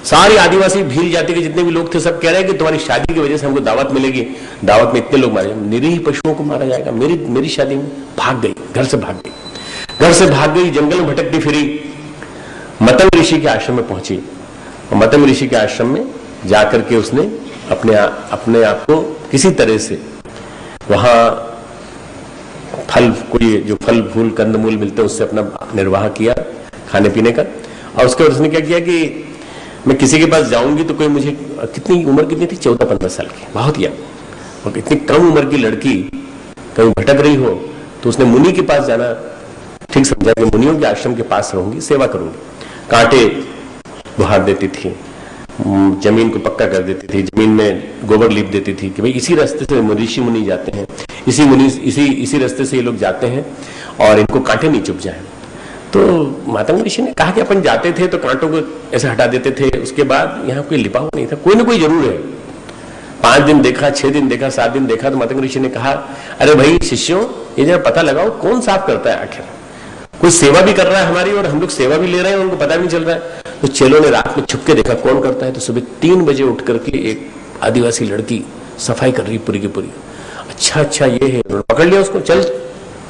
सारे आदिवासी भील जाति के जितने भी लोग थे सब कह रहे हैं कि तुम्हारी शादी की वजह से हमको दावत मिलेगी, दावत में इतने लोग मारे जाएंगे, निरीह पशुओं को मारा जाएगा। मेरी शादी में भाग गई, घर से भाग गई, घर से भाग गई, जंगल में भटकती फिरी, मतंग ऋषि के आश्रम में पहुंची। और मतंग ऋषि के आश्रम में जाकर के उसने अपने आप को किसी तरह से वहां फल, कोई जो फल फूल कंदमूल मिलते हैं उससे अपना निर्वाह किया, खाने पीने का। और उसके बाद उसने क्या किया कि मैं किसी के पास जाऊंगी तो कोई मुझे, कितनी उम्र कितनी थी? 14-15 साल की, बहुत यंग। और इतनी कम उम्र की लड़की कहीं भटक रही हो तो उसने मुनि के पास जाना ठीक समझा कि मुनियों के आश्रम के पास रहूंगी, सेवा करूंगी। कांटे बुहार देती थी, जमीन को पक्का कर देती थी, जमीन में गोबर लीप देती थी कि भाई इसी रास्ते से ऋषि मुनि जाते हैं, इसी रास्ते से ये लोग जाते हैं और इनको कांटे नहीं चुभ जाए। तो मातंग ऋषि ने कहा कि अपन जाते थे तो कांटों को ऐसे हटा देते थे, उसके बाद यहाँ कोई लिपा हुआ नहीं था, कोई ना कोई जरूर है। 5 दिन देखा, 6 दिन देखा, 7 दिन देखा, तो मातंग ऋषि ने कहा अरे भाई शिष्यों, ये जरा पता लगाओ कौन साफ करता है, आखिर कोई सेवा भी कर रहा है हमारी और हम लोग सेवा भी ले रहे हैं, उनको पता भी नहीं चल रहा है। तो चेलों ने रात में छुप के देखा कौन करता है, तो सुबह 3 बजे उठ करके एक आदिवासी लड़की सफाई कर रही पूरी की पूरी। अच्छा ये है, पकड़ लिया उसको, चल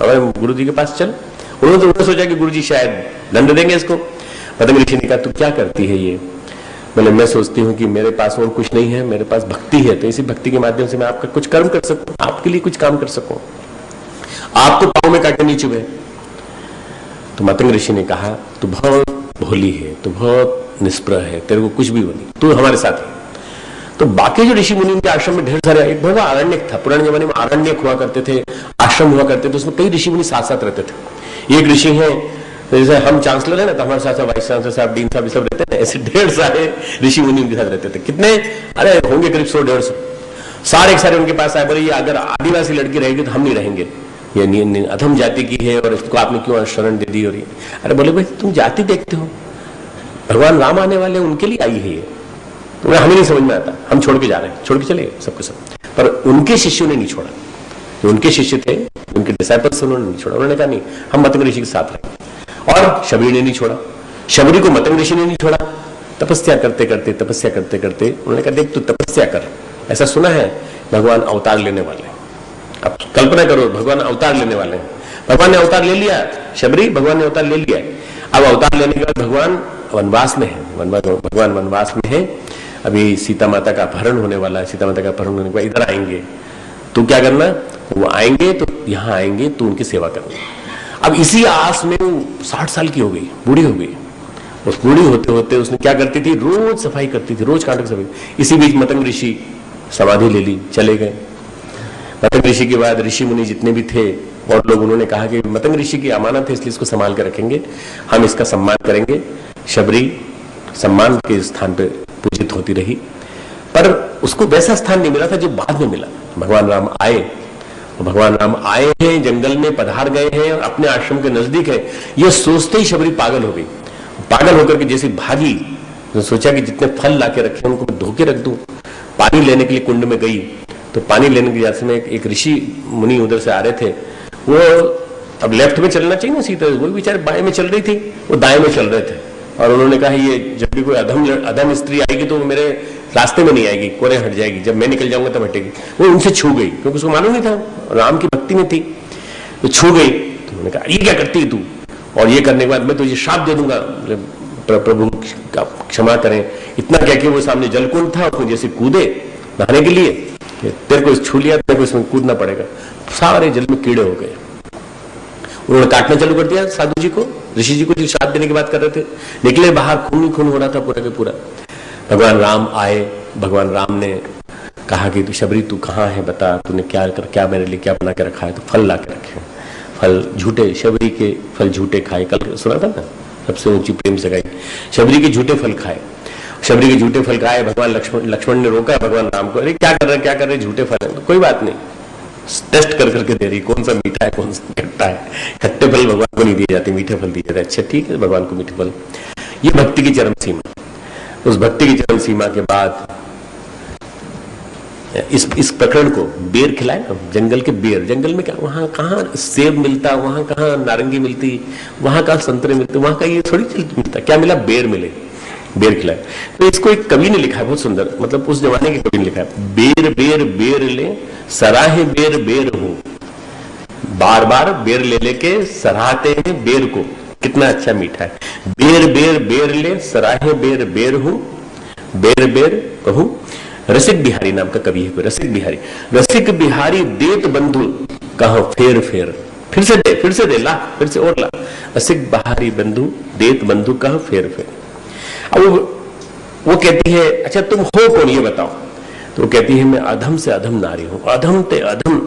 हमारे गुरु जी के पास चल। उन्होंने सोचा कि गुरु जी शायद दंड देंगे इसको। मातंग ऋषि ने कहा तू क्या करती है ये? मतलब मैं सोचती हूँ कि मेरे पास और कुछ नहीं है, मेरे पास भक्ति है, तो इसी भक्ति के माध्यम से मैं आपका कुछ कर्म कर सकूं, आपके लिए कुछ काम कर सकूं, आपको पांव में कांटे नहीं चुभे। तो मातंग ऋषि ने कहा तू बहुत भोली है, तू बहुत निष्प्रह है, तेरे को कुछ भी हो नहीं, तू हमारे साथ है। तो बाकी जो ऋषि मुनि के आश्रम में ढेर सारे, एक बड़ा आरण्यक था, पुराने जमाने में आरण्यक हुआ करते थे, आश्रम हुआ करते थे, उसमें कई ऋषि मुनि साथ साथ रहते थे। एक ऋषि है, जैसे हम चांसलर है ना, तो हमारे साथ वाइस चांसलर साहब, डीन साहब, सब रहते थे, ऐसे ढेर सारे ऋषि मुनि उनके साथ रहते थे। कितने? अरे होंगे करीब 100-150। सारे उनके पास आए, बोले ये अगर आदिवासी लड़की रहेगी तो हम नहीं रहेंगे, ये अधम जाति की है और इसको आपने क्यों शरण दे दी? और ये अरे बोले भाई तुम जाति देखते हो, भगवान राम आने वाले उनके लिए आई है ये, तुम्हें हमें नहीं समझ में आता, हम छोड़ के जा रहे हैं, छोड़ के चले सबके सब। पर उनके शिष्यों ने नहीं छोड़ा, जो उनके शिष्य थे, उनके डिसाइपल्स, उन्होंने नहीं छोड़ा। उन्होंने कहा नहीं, हम मतंग ऋषि के साथ रहेंगे। और शबरी ने नहीं छोड़ा, शबरी को मतंग ऋषि ने नहीं छोड़ा। तपस्या करते करते उन्होंने कहा देख तू तपस्या कर, ऐसा सुना है भगवान अवतार लेने वाले हैं। अब कल्पना करो भगवान अवतार लेने वाले हैं, भगवान ने अवतार ले लिया, शबरी भगवान ने अवतार ले लिया। अब अवतार लेने के बाद भगवान वनवास में है, भगवान वनवास में है, अभी सीता माता का अपहरण होने वाला है। सीता माता का अपहरण होने के बाद इधर आएंगे, तू क्या करना, वो आएंगे तो यहाँ आएंगे तो उनकी सेवा करना। अब इसी आस में 60 साल की हो गई, बूढ़ी हो गई। उस बूढ़ी होते होते उसने क्या करती थी, रोज सफाई करती थी, रोज कांटों की सफाई। इसी बीच मतंग ऋषि समाधि ले ली, चले गए। मतंग ऋषि के बाद ऋषि मुनि जितने भी थे और लोग, उन्होंने कहा कि मतंग ऋषि की अमानत है इसलिए इसको संभाल कर रखेंगे, हम इसका सम्मान करेंगे। शबरी सम्मान के स्थान पे पूजित होती रही, पर उसको वैसा स्थान नहीं मिला था जो बाद में मिला। भगवान राम आए, भगवान राम आए हैं, जंगल में पधार गए हैं, अपने आश्रम के नजदीक है, ये सोचते ही शबरी पागल हो गई। पागल होकर के जैसे भागी, तो सोचा कि जितने फल लाके रखे उनको मैं धो के रख दूं। पानी लेने के लिए कुंड में गई, तो पानी लेने के जैसे में एक ऋषि मुनि उधर से आ रहे थे। वो अब लेफ्ट में चलना चाहिए ना सीधा, वो बेचारे बाएं में चल रही थी, वो दाएं में चल रहे थे। और उन्होंने कहा ये जब भी कोई अधम स्त्री आएगी तो मेरे रास्ते में नहीं आएगी, कोरे हट जाएगी, जब मैं निकल जाऊंगा तब हटेगी। वो उनसे छू गई, क्योंकि उसको मालूम नहीं था, राम की भक्ति में थी, तो छू गई। तो उन्होंने कहा ये क्या करती है तू, और ये करने के बाद मैं तुझे श्राप दे दूंगा, प्रभु क्षमा करें। इतना कह के वो सामने जलकुंड था, उसमें जैसे कूदे नहाने के लिए, तेरे को छू लिया, तेरे को इसमें कूदना पड़ेगा। सारे जल में कीड़े हो गए। उन्होंने काटना चालू कर दिया साधु जी को, ऋषि जी को, जो श्राप देने की बात कर रहे थे। निकले बाहर, खून ही खून हो रहा था पूरा के पूरा। भगवान राम आए, भगवान राम ने कहा कि शबरी तू कहाँ है, बता तूने क्या मेरे लिए क्या बना के रखा है। तो फल ला के रखे, फल झूठे, शबरी के फल झूठे खाए, कल सुना था ना, सबसे ऊंची प्रेम जगाई। शबरी के झूठे फल खाए, शबरी के झूठे फल खाए। भगवान लक्ष्मण ने रोका भगवान राम को, अरे क्या कर रहे झूठे फल है। तो कोई बात नहीं, टेस्ट कर करके दे रही, कौन सा मीठा है कौन सा खट्टा है। खट्टे फल भगवान को नहीं दिए जाते, मीठे फल दिए जाते। अच्छा ठीक है, भगवान को मीठे फल। ये भक्ति की चरम सीमा। उस भक्ति की चरम सीमा के बाद इस प्रकरण को बेर खिलाए, जंगल के बेर, जंगल में क्या, वहां कहाँ सेब मिलता, वहां कहाँ नारंगी मिलती, वहां कहाँ संतरे मिलते, वहां का ये थोड़ी मिलता, क्या मिला, बेर मिले, बेर खिलाए। तो इसको एक कवि ने लिखा है बहुत सुंदर, मतलब उस जमाने के कवि ने लिखा है, बेर बेर बेर ले सराहे बेर बेर हो। बार बार बेर ले लेके सराहते हैं बेर को, कितना अच्छा मीठा है। बेर बेर बेर ले सराहे बेर बेर हो, बेर बेर कहूं। रसिक बिहारी नाम का कवि है, रसिक बिहारी देत बंधु कहो फेर फेर, फिर से दे ला, फिर से और ला। रसिक बिहारी बंधु देत बंधु कहो फेर फेर। अब वो कहती है अच्छा तुम हो कौन ये बताओ। तो वो कहती है मैं अधम से अधम नारी हूं, अधम ते अधम,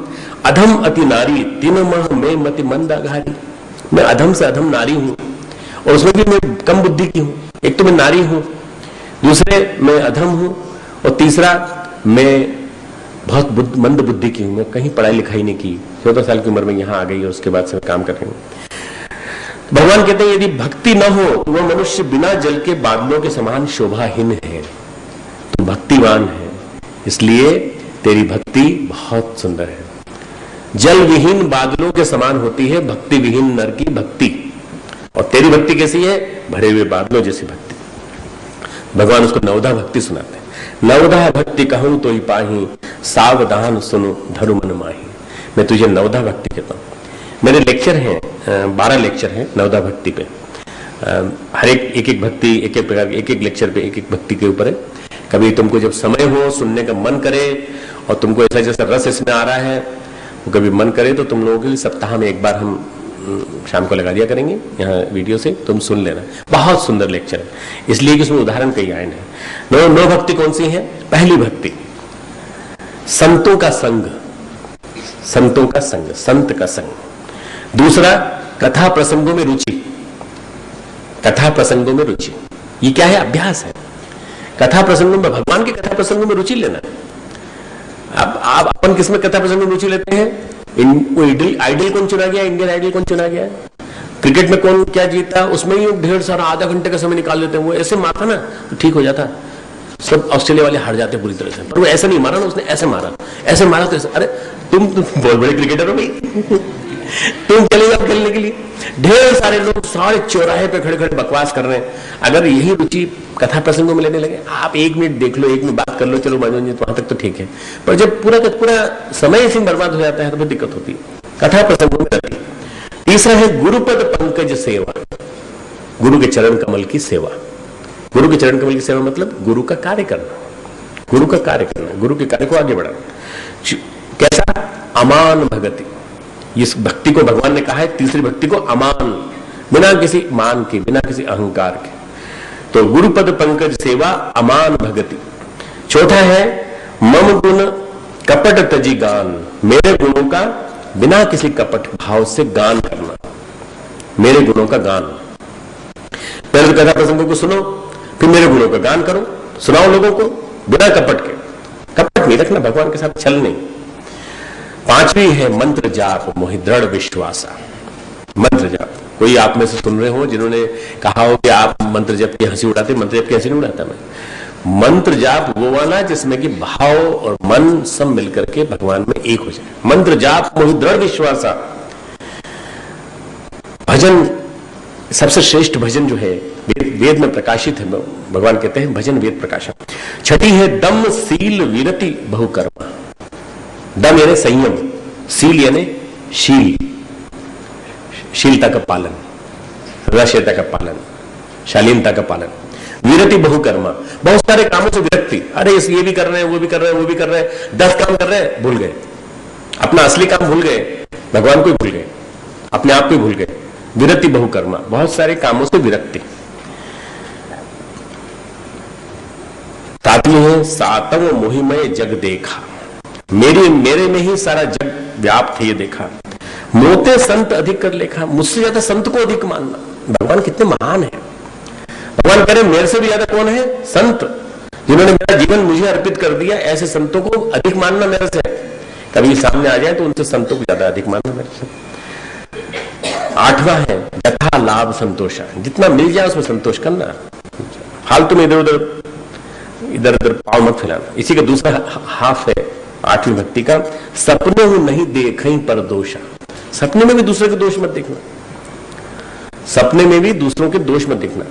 अधम अति नारी तीन माह में मति मंद आघारी। मैं अधम से अधम नारी हूं, और उसमें भी मैं कम बुद्धि की हूं। एक तो मैं नारी हूं, दूसरे मैं अधम हूं, और तीसरा मैं बहुत मंद बुद्धि की हूं, मैं कहीं पढ़ाई लिखाई नहीं की, 14 साल की उम्र में यहां आ गई और उसके बाद से मैं काम कर रही हूं। भगवान कहते हैं यदि भक्ति न हो तो वह मनुष्य बिना जल के बादलों के समान शोभाहीन है। तो भक्तिवान है, इसलिए तेरी भक्ति बहुत सुंदर है। जल विहीन बादलों के समान होती है भक्ति विहीन नर की भक्ति, और तेरी भक्ति कैसी है? भरे हुए बादलों जैसी भक्ति। भगवान उसको नवधा भक्ति सुनाते हैं। नवधा भक्ति कहूं तो ही पाही, सावधान सुनो धरु मन माही। मैं तुझे नवधा भक्ति कहता हूं। मेरे लेक्चर हैं, 12 लेक्चर हैं नवधा भक्ति पे। हर एक भक्ति, एक प्रकार, एक लेक्चर पे एक भक्ति के ऊपर है। कभी तुमको जब समय हो, सुनने का मन करे और तुमको ऐसा जैसा रस इसमें आ रहा है, वो कभी मन करे तो तुम लोगों के लिए सप्ताह में एक बार हम शाम को लगा दिया करेंगे यहाँ वीडियो से, तुम सुन लेना। बहुत सुंदर लेक्चर है, इसलिए कि उसमें उदाहरण कई आए हैं। नौ भक्ति कौन सी है? पहली भक्ति संतों का संग, संतों का संग, संत का संग। दूसरा कथा प्रसंगों में रुचि, कथा प्रसंगों में रुचि। ये क्या है? अभ्यास है। कथा प्रसंगों में, भगवान की कथा प्रसंगों में रुचि लेना। अब आप अपन किसमें कथा प्रसंगों में रुचि लेते हैं? आइडल कौन चुना गया? इंडियन आइडल कौन चुना गया? क्रिकेट में कौन क्या जीता, उसमें ही ढेर सारा आधा घंटे का समय निकाल देते हैं। वो ऐसे मारता ना तो ठीक हो जाता, सब ऑस्ट्रेलिया वाले हार जाते पूरी तरह से। पर वो ऐसा नहीं मारा ना, उसने ऐसे मारा, ऐसे मारा तो ऐसे। अरे तुम बहुत बड़े क्रिकेटर हो भाई, तुम चले जाओ खेलने के लिए। ढेर सारे लोग सारे चौराहे पे खड़े खड़े बकवास कर रहे हैं। अगर यही रुचि कथा प्रसंगों में लेने लगे, आप 1 मिनट देख लो, 1 मिनट बात कर लो, चलो मनोरंजन, वहां तक तो ठीक है। पर जब पूरा का पूरा समय इसी बर्बाद हो जाता है तो फिर दिक्कत होती है। कथा प्रसंगों में रहती है। तीसरा है गुरुपद पंकज सेवा, गुरु के चरण कमल की सेवा। गुरु के चरण कमल की सेवा मतलब गुरु का कार्य करना, गुरु का कार्य करना, गुरु के कार्य को आगे बढ़ाना। कैसा? अमान भगति। इस भक्ति को भगवान ने कहा है, तीसरी भक्ति को अमान, बिना किसी मान के, बिना किसी अहंकार के। तो गुरुपद पंकज सेवा, अमान भगति। चौथा है मम गुण कपट तजी गान, मेरे गुणों का बिना किसी कपट भाव से गान करना, मेरे गुणों का गान। पहले कथा प्रसंगों को सुनो, फिर मेरे गुणों का गान करो, सुनाओ लोगों को बिना कपट के। कपट नहीं रखना, भगवान के साथ छल नहीं। पांचवी है मंत्र जाप मोहि दृढ़ विश्वासा। मंत्र जाप, कोई आप में से सुन रहे हो जिन्होंने कहा हो कि आप मंत्र जप की हंसी उड़ाते, मंत्र जप की हंसी नहीं उड़ाता मैं। मंत्र जाप वो वाला जिसमें कि भाव और मन सब मिलकर के भगवान में एक हो जाए। मंत्र जाप मोहि दृढ़ विश्वासा। भजन, सबसे श्रेष्ठ भजन जो है वेद में प्रकाशित है, भगवान कहते हैं भजन वेद प्रकाशक। छठी है दम सील विरति बहुकर्मा। दम यानी संयम, सील यानी शील, शीलता का पालन, सदाशीलता का पालन, शालीनता का पालन। विरति बहुकर्मा, बहुत सारे कामों से विरक्ति। अरे ये भी कर रहे हैं, वो भी कर रहे हैं, वो भी कर रहे हैं, 10 काम कर रहे हैं, भूल गए अपना असली काम, भूल गए भगवान को ही, भूल गए अपने आप को ही भूल गए। विरति बहुकर्मा, बहुत सारे कामों से विरक्ति। सातवीं है सातव मोहिमय जग देखा, मेरे में ही सारा जग व्याप्त है ये देखा। मोते संत अधिक कर लेखा, मुझसे ज्यादा संत को अधिक मानना। भगवान कितने महान है। भगवान कह रहे मेरे से भी ज्यादा कौन है? संत, जिन्होंने मेरा जीवन मुझे अर्पित कर दिया। ऐसे संतों को अधिक मानना मेरे से। कभी सामने आ जाए तो उनसे संतों को ज्यादा अधिक मानना मेरे से। 8वां है यथा लाभ संतोषा, जितना मिल जाए उसमें संतोष करना, फालतू में इधर उधर पाँव मत फैलाना। इसी का दूसरा हाफ है 8वीं भक्ति का, सपने में नहीं देखें पर दोषा। सपने में भी दूसरे के दोष मत देखना, सपने में भी दूसरों के दोष मत देखना।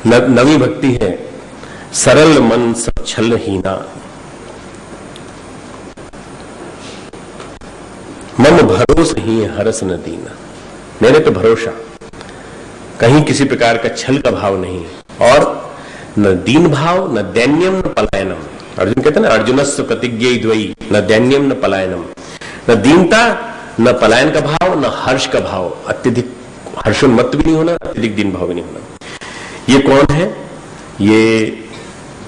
9वीं भक्ति है सरल मन सब छल हीना, मम भरोस ही हरस न दीना। मेरे पे भरोसा, कहीं किसी प्रकार का छल का भाव नहीं, और न दीन भाव, न दैन्यम न पलायनम। अर्जुन कहते हैं ना, अर्जुनस्य प्रतिज्ञा द्वयी, न दैन्यम न पलायनम। न दीनता, न पलायन का भाव, न हर्ष का भाव। अत्यधिक हर्षोन्मत्त भी नहीं होना, अत्यधिक दीन भाव भी नहीं होना। ये कौन है? ये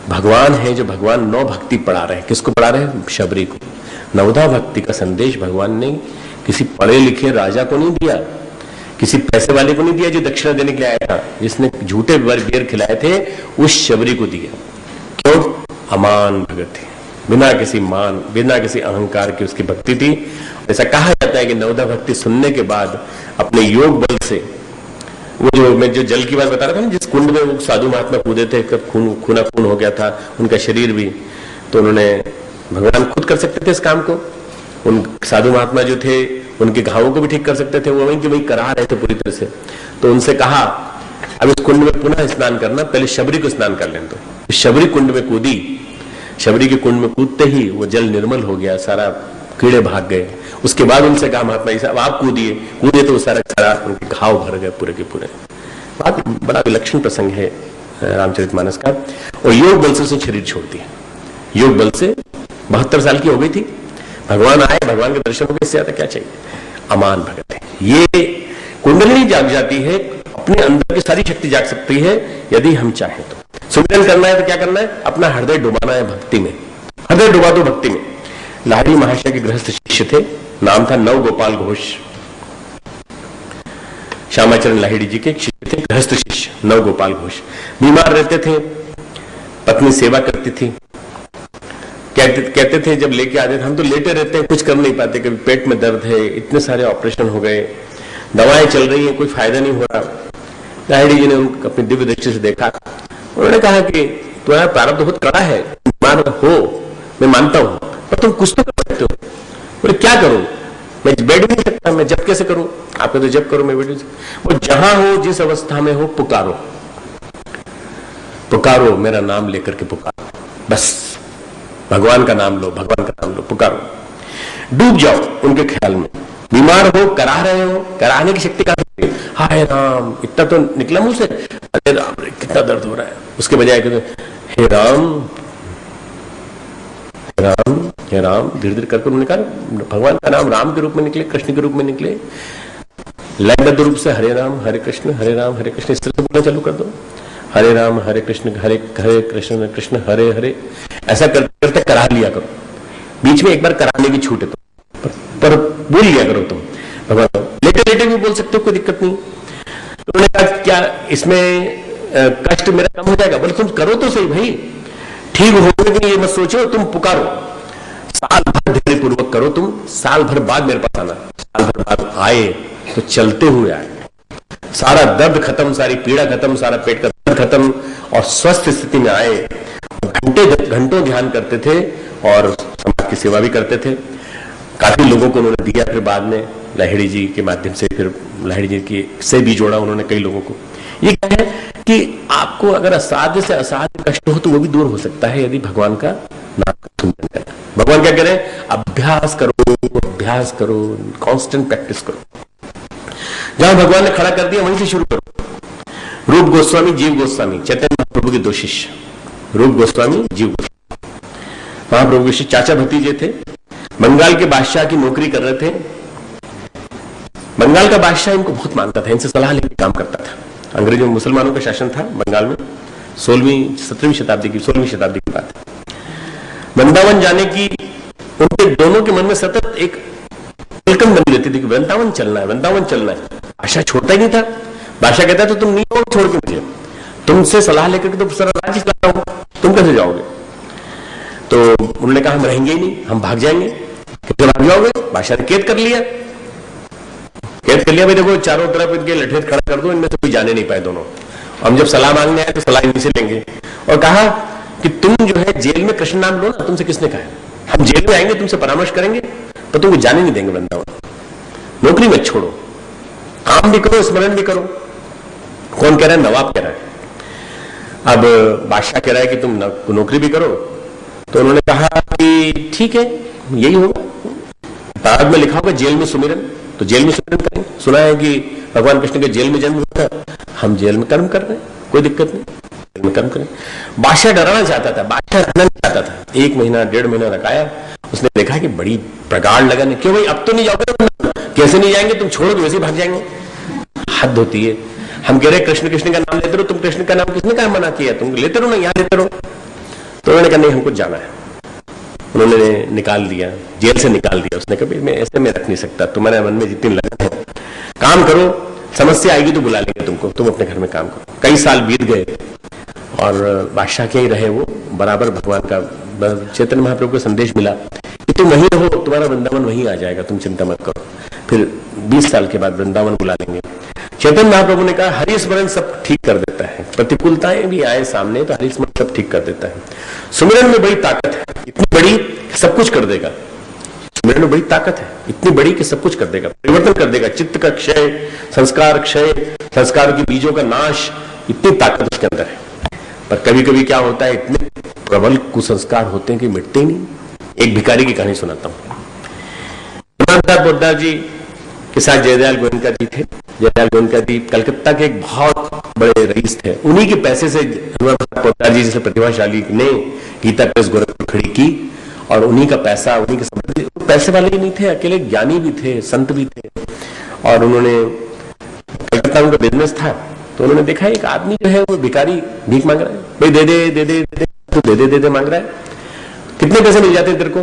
भगवान है, जो भगवान 9 भक्ति पढ़ा रहे हैं। किसको पढ़ा रहे हैं? शबरी को। नवधा भक्ति का संदेश भगवान ने किसी पढ़े लिखे राजा को नहीं दिया, किसी पैसे वाले को नहीं दिया जो दक्षिणा देने के लिए आया था, जिसने झूठे बेर खिलाए थे, उस शबरी को दिया। क्यों? अमान भगत थी, बिना किसी मान, बिना किसी अहंकार की उसकी भक्ति थी। ऐसा कहा जाता है कि नवदा भक्ति सुनने के बाद अपने योग बल से, वो जो मैं जो जल की बात बता रहा था ना, जिस कुंड में वो साधु महात्मा कूदे थे, कब खूना खून हो गया था उनका शरीर भी, तो उन्होंने, भगवान खुद कर सकते थे इस काम को, उन साधु महात्मा जो थे उनके घावों को भी ठीक कर सकते थे, वो वहीं की वहीं करा रहे थे पूरी तरह से। तो उनसे कहा अब इस कुंड में पुनः स्नान करना, पहले शबरी को स्नान कर लें। तो शबरी कुंड में कूदी, शबरी के कुंड में कूदते ही वो जल निर्मल हो गया, सारा कीड़े भाग गए। उसके बाद उनसे कहा महात्मा जी साहब आप कूदे तो सारा उनके घाव भर गए पूरे के पूरे। बात बड़ा विलक्षण प्रसंग है रामचरितमानस का। और योग बल से उसने शरीर छोड़ दिया, योग बल से 72 साल की हो गई थी, भगवान आए, भगवान के दर्शन हो गए, इससे ज्यादा क्या चाहिए। अमान भगत है ये। कुंडली जाग जाती है, अपने अंदर की सारी शक्ति जाग सकती है यदि हम चाहें तो। सुमिरन करना है तो क्या करना है, अपना हृदय डुबाना है भक्ति में, हृदय डुबा दो भक्ति में। लाहिड़ी महाशय के गृहस्थ शिष्य थे, नाम था नव गोपाल घोष। श्यामाचरण लाहिड़ी जी के एक शिष्य थे, गृहस्थ शिष्य नव गोपाल घोष। बीमार रहते थे, पत्नी सेवा करती थी। कहते थे जब लेके आते थे, हम तो लेटे रहते हैं, कुछ कर नहीं पाते, कभी पेट में दर्द है, इतने सारे ऑपरेशन हो गए, दवाएं चल रही हैं, कोई फायदा नहीं हो रहा। लाहिड़ी जी ने उनको अपनी दिव्य दृष्टि से देखा, उन्होंने कहा कि तुम्हारा प्रारब्ध बहुत कड़ा है, बीमार हो, मैं मानता हूं, पर तुम कुछ तो कर सकते हो। बोले क्या करूं, मैं बैठ भी नहीं सकता, मैं जप कैसे करूं, आपने तो जप करो, मैं बैठ नहीं सकता। वो जहां हो, जिस अवस्था में हो, पुकारो, पुकारो, मेरा नाम लेकर के पुकारो, बस भगवान का नाम लो, भगवान का नाम लो, पुकारो, डूब जाओ उनके ख्याल में। बीमार हो, करा रहे हो, कराने की शक्ति कहां से, हाय राम, इतना तो निकला मुंह से, अरे राम रे कितना दर्द हो रहा है, उसके बजाय कहते हे राम राम हे राम, धीरे धीरे करके उन्होंने कहा भगवान का नाम राम के रूप में निकले, कृष्ण के रूप में निकले, लयबद्ध रूप से हरे राम हरे कृष्ण इस तरह से बोलना चालू कर दो, हरे राम हरे कृष्ण कृष्ण हरे हरे, ऐसा करते करते करा लिया करो। बीच में एक बार कराने की छूट है तो पर बोल लिया करो तुम भगवान, लेटे लेटे भी बोल सकते हो, कोई दिक्कत नहीं। तो उन्होंने कहा क्या इसमें कष्ट मेरा कम हो जाएगा, बोले तुम करो तो सही भाई, ठीक होने के लिए मत सोचो, तुम पुकारो, साल भर धैर्य पूर्वक करो, तुम साल भर बाद मेरे पास आना, साल भर बाद आए तो चलते हुए आए, सारा दर्द खत्म, सारी पीड़ा खत्म, सारा पेट का दर्द खत्म, और स्वस्थ स्थिति में आए। घंटों ध्यान करते थे और समाज की सेवा भी करते थे। काफी लोगों को उन्होंने दिया, फिर बाद में लाहिड़ी जी के माध्यम से, फिर लाहिड़ी जी की से भी जोड़ा उन्होंने कई लोगों को। ये क्या है कि आपको अगर असाध्य से असाध्य कष्ट हो तो वो भी दूर हो सकता है यदि भगवान का नाम सुनते हैं। भगवान क्या करें, अभ्यास करो, कांस्टेंट प्रैक्टिस करो। जहां भगवान ने खड़ा कर दिया वहीं से शुरू करो। रूप गोस्वामी, जीव गोस्वामी, चैतन्य महाप्रभु के दो शिष्य, रूप गोस्वामी, जीव गोस्वामी, महाप्रभु के शिष्य, चाचा भतीजे थे। बंगाल के बादशाह की नौकरी कर रहे थे। बंगाल का बादशाह इनको बहुत मानता था, इनसे सलाह लेकर काम करता था। अंग्रेजों मुसलमानों का शासन था बंगाल में, 16वीं शताब्दी की बात है। वृंदावन जाने की उनके दोनों के मन में सतत एक तिलकन बनी रहती थी कि वृंदावन चलना है। बादशाह छोड़ता ही नहीं था। बादशाह कहता तो तुम नहीं हो, छोड़ के मुझे, तुमसे सलाह लेकर तो सारा राज्य चला हूं, तुम कैसे जाओगे। तो उन्होंने कहा हम रहेंगे ही नहीं, हम भाग जाएंगे। कैसे भाग जाओगे, बादशाह ने कैद कर लिया भाई, देखो चारों तरफ इनके लठेत खड़ा कर दो, इनमें से कोई जाने नहीं पाए दोनों। हम जब सलाह मांगने आए तो सलाह इनसे लेंगे। और कहा कि तुम जो है जेल में कृष्ण नाम लो ना, तुमसे किसने कहा, हम जेल में आएंगे, तुमसे परामर्श करेंगे, तो तुमको जाने नहीं देंगे वृंदावन। नौकरी मत छोड़ो, काम भी करो, स्मरण भी करो। कौन कह रहा है, नवाब कह रहा है। अब बादशाह कह रहा है कि तुम नौकरी भी करो। तो उन्होंने कहा कि ठीक है, यही होगा। बाद में लिखा होगा जेल में सुमिरन, तो जेल में सुमिरन करेंगे। सुना है कि भगवान कृष्ण के जेल में जन्म हुआ था, हम जेल में कर्म कर रहे हैं, कोई दिक्कत नहीं, जेल में कर्म करें। बादशाह डराना चाहता था, बादशाह रहना नहीं चाहता था। 1 महीना 1.5 महीना रखाया। उसने देखा कि बड़ी प्रगाढ़ लगन है, क्यों भाई अब तो नहीं जाओगे, कैसे नहीं जाएंगे, तुम छोड़ोगे वैसे ही भाग जाएंगे, हद होती है। हम कह रहे कृष्ण कृष्ण का नाम लेते रहो, तुम कृष्ण का नाम किसने कहा मना किया, तुम लेते रहो ना, यहाँ लेते रहो। तो उन्होंने कहा नहीं, हमको जाना है। उन्होंने निकाल दिया, जेल से निकाल दिया। उसने कहा मैं ऐसे में रख नहीं सकता, तुम्हारे मन में जितनी लगन है, काम करो, समस्या आएगी तो बुला लेंगे तुमको, तुम अपने घर में काम करो। कई साल बीत गए और बादशाह के ही रहे वो, बराबर भगवान का चैतन्य महाप्रभु को संदेश मिला कि तुम वहीं रहो, तुम्हारा वृंदावन वहीं आ जाएगा, तुम चिंता मत करो। फिर 20 साल के बाद वृंदावन बुला लेंगे। चैतन्य महाप्रभु ने कहा हरि स्मरण सब ठीक कर देता है, प्रतिकूलताएं भी आए सामने तो हरि स्मरण सब ठीक कर देता है। सुमिरन में बड़ी ताकत है, इतनी बड़ी कि सब कुछ कर देगा। सुमिरन में बड़ी ताकत है, इतनी बड़ी कि सब कुछ कर देगा, परिवर्तन कर देगा, चित्त का क्षय, संस्कार क्षय, संस्कार की बीजों का नाश, इतनी ताकत उसके अंदर है। पर कभी कभी क्या होता है, इतने प्रबल कुसंस्कार होते हैं कि मिटते ही नहीं। एक भिखारी की कहानी सुनाता हूं। पोद्दार जी के साथ जयदयाल गोयनका जी थे। जयदयाल गोयनका जी कलकत्ता के एक बहुत बड़े रईस थे। उन्हीं के पैसे से पोद्दार जी जैसे प्रतिभाशाली ने गीता प्रेस गोरखपुर खड़ी की, और उन्हीं का पैसा, उन्हीं के समृद्धि, पैसे वाले ही नहीं थे, अकेले ज्ञानी भी थे, संत भी थे। और उन्होंने कलकत्ता उनका बिजनेस था, तो उन्होंने देखा एक आदमी जो है वो भिखारी भीख मांग रहा है, भाई दे दे दे दे दे तो दे दे मांग रहा है, कितने पैसे मिल जाते हैं तेरे को?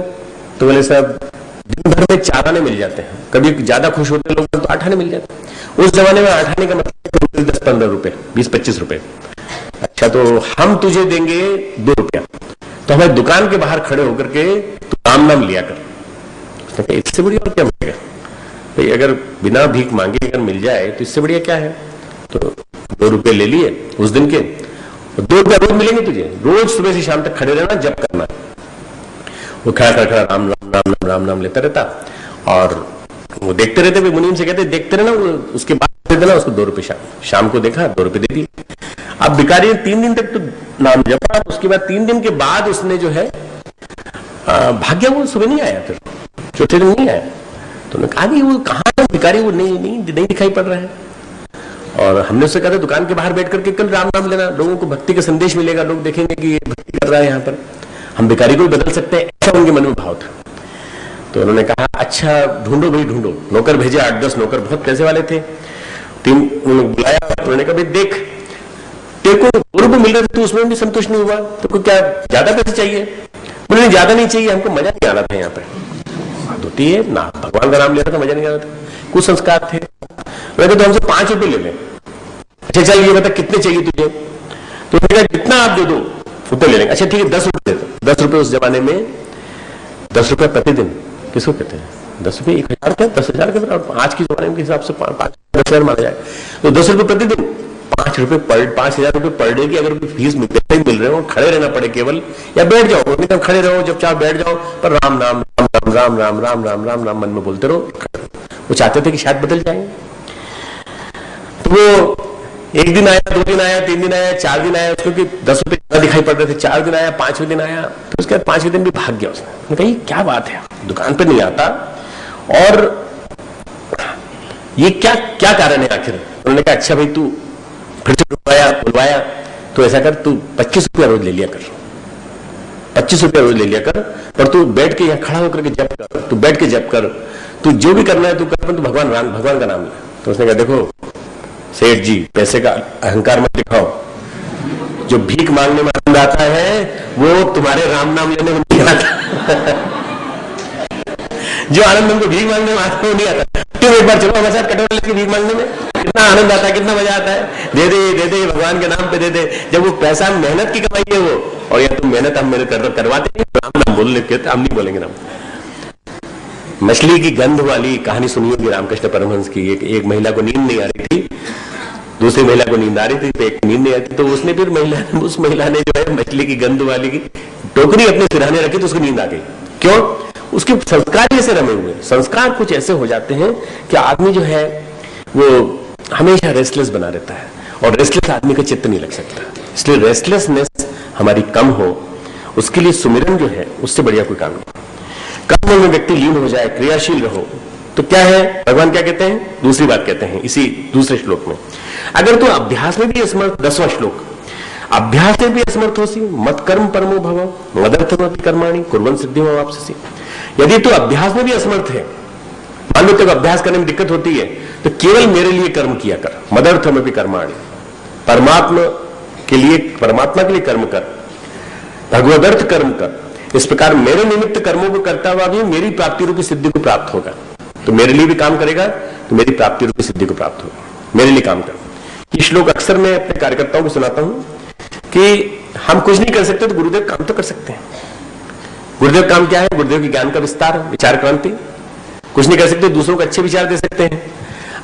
तो बोले साहब दिन भर में 4 आने मिल जाते हैं, कभी ज्यादा खुश होते लोग तो 8 आने मिल जाते हैं। उस जमाने में 8 आने का मतलब 10-15 रुपए, 20-25 रुपए। अच्छा तो हम तुझे देंगे 2 रुपया, तो हमारी दुकान के बाहर खड़े होकर के तू राम नाम लिया कर। उसने कहा इससे बढ़िया और क्या मिलेगा भाई, अगर बिना भीख मांगे अगर मिल जाए तो इससे बढ़िया क्या है। तो 2 रुपये ले लिए उस दिन के, 2 रुपया रोज मिलेंगे तुझे, रोज सुबह से शाम तक खड़े रहना, जब करना। वो खड़ा खड़ा राम राम राम राम राम नाम लेता रहता, और वो देखते रहते, मुनीम से कहते देखते रहना, वो उसके बाद दे देना उसको 2 रुपये। शाम को देखा 2 रुपये दे दिए। अब भिखारी ने 3 दिन तक तो नाम जपा, उसके बाद 3 दिन के बाद उसने जो है भाग्य, वो सुबह नहीं आया, फिर चौथे दिन नहीं आया। तो उन्होंने कहा नहीं वो कहाँ भिखारी, वो नहीं दिखाई पड़ रहा है। और हमने उससे कहा था दुकान के बाहर बैठ करके कल राम नाम लेना, लोगों को भक्ति का संदेश मिलेगा, लोग देखेंगे कि ये भक्ति कर रहा है, यहाँ पर हम भिखारी को भी बदल सकते हैं, ऐसा उनके मन में भाव था। तो उन्होंने कहा अच्छा ढूंढो भाई ढूंढो। नौकर भेजे, 8-10 नौकर, बहुत पैसे वाले थे। 3 उन्होंने बुलाया, उन्होंने कहा भाई देख तेरे को 2 रुपये मिल रहे थे, तू उसमें भी संतुष्ट नहीं हुआ, तो को क्या ज्यादा पैसे चाहिए? बोले नहीं ज्यादा नहीं चाहिए, हमको मजा नहीं आ रहा था यहाँ पे। होती है ना, भगवान का नाम ले रहा था, मजा नहीं आ रहा था, कुछ संस्कार थे। तो हमसे 5 रुपये ले लें। अच्छा चल ये बता कितने चाहिए तुझे? तो जितना आप दे दो उतने ले लेंगे। अच्छा ठीक है 10 रुपये दे दो। 10 रुपये उस जमाने में 10 रुपये प्रतिदिन किसको कहते हैं? 10 रुपये 1000 क्या 10,000 के बराबर, आज के जमाने के हिसाब से 5-10,000 माना जाए तो 10 रुपये प्रतिदिन, 5 रुपये 5,000 रुपये पर डे की अगर फीस मिल रहे हो, खड़े रहना पड़े केवल, या बैठ जाओ, नहीं खड़े रहो, जब चाहो बैठ जाओ, पर राम नाम राम राम राम राम राम राम राम मन में बोलते रहो। वो चाहते थे कि शायद बदल जाएंगे। तो वो 1 दिन आया, 2 दिन आया, 3 दिन आया, 4 दिन आया, उसको कि 10 रुपये ज्यादा दिखाई पड़ रहे थे। 4 दिन आया, 5वें दिन आया, तो उसके बाद 5वें दिन भी भाग गया। उसने कहा क्या बात है, दुकान पे नहीं आता, और ये क्या क्या कारण है आखिर? उन्होंने कहा अच्छा भाई तू फिर से बुलवाया, तो ऐसा कर तू 25 रुपया रोज ले लिया कर, 25 रुपया रोज ले लिया कर, पर तू बैठ के यहाँ खड़ा होकर के जप कर, तू बैठ के जप कर, तू जो भी करना है तू कर, तू भगवान का नाम ले। तो उसने कहा देखो सेठ जी, पैसे का अहंकार मत दिखाओ, जो भीख मांगने में आनंद आता है वो तुम्हारे राम नाम लेने में नहीं आता। जो आनंद हमको भीख मांगने में आता है वो नहीं आता। तुम एक बार चलो हमारे साथ कटोरा लेके भीख मांगने में, कितना आनंद आता है, कितना मजा आता है। दे दे भगवान के नाम पे दे दे। जब वो पैसा मेहनत की कमाई है वो, और या तुम मेहनत हम मेरे करवाते हैं, राम नाम बोल लेते, हम नहीं बोलेंगे नाम। मछली की गंध वाली कहानी सुनी होगी रामकृष्ण परमहंस की। एक महिला को नींद नहीं आ रही थी, दूसरी महिला को नींद आ रही थी, तो एक नींद नहीं आती, तो उसने फिर उस महिला ने जो है मछली की गंध वाली की टोकरी अपने सिरहाने रखी, तो उसको नींद आ गई। क्यों? उसके संस्कार ऐसे रमे हुए। संस्कार कुछ ऐसे हो जाते हैं कि आदमी जो है वो हमेशा रेस्टलेस बना रहता है, और रेस्टलेस आदमी का चित्त नहीं लग सकता। इसलिए रेस्टलेसनेस हमारी कम हो, उसके लिए सुमिरन जो है उससे बढ़िया कोई काम नहीं। कर्म में व्यक्ति लीन हो जाए, क्रियाशील रहो, तो क्या है भगवान क्या कहते हैं? दूसरी बात कहते हैं इसी दूसरे श्लोक में, अगर तू अभ्यास में भी असमर्थ, 10वां श्लोक, अभ्यास में भी असमर्थ होसी मत कर्म परमो भव मदर्थमपि कर्माणि कुर्वन् सिद्धिं वाप्स्यसि। यदि तू अभ्यास में भी असमर्थ है, मान लो तेरे अभ्यास करने में दिक्कत होती है, तो केवल मेरे लिए कर्म किया कर, मदर्थमपि कर्माणि, परमात्मा के लिए कर्म कर, भगवदर्थ कर्म कर। इस प्रकार मेरे निमित्त कर्मों को करता हुआ भी मेरी प्राप्ति रूपी सिद्धि को प्राप्त होगा। तो मेरे लिए भी काम करेगा तो मेरी प्राप्ति रूपी सिद्धि को प्राप्त होगा। मेरे लिए काम कर। ये श्लोक अक्सर मैं अपने कार्यकर्ताओं को सुनाता हूं कि हम कुछ नहीं कर सकते तो गुरुदेव काम तो कर सकते हैं। गुरुदेव काम क्या है? गुरुदेव के ज्ञान का विस्तार, विचार क्रांति। कुछ नहीं कर सकते, दूसरों को अच्छे विचार दे सकते हैं।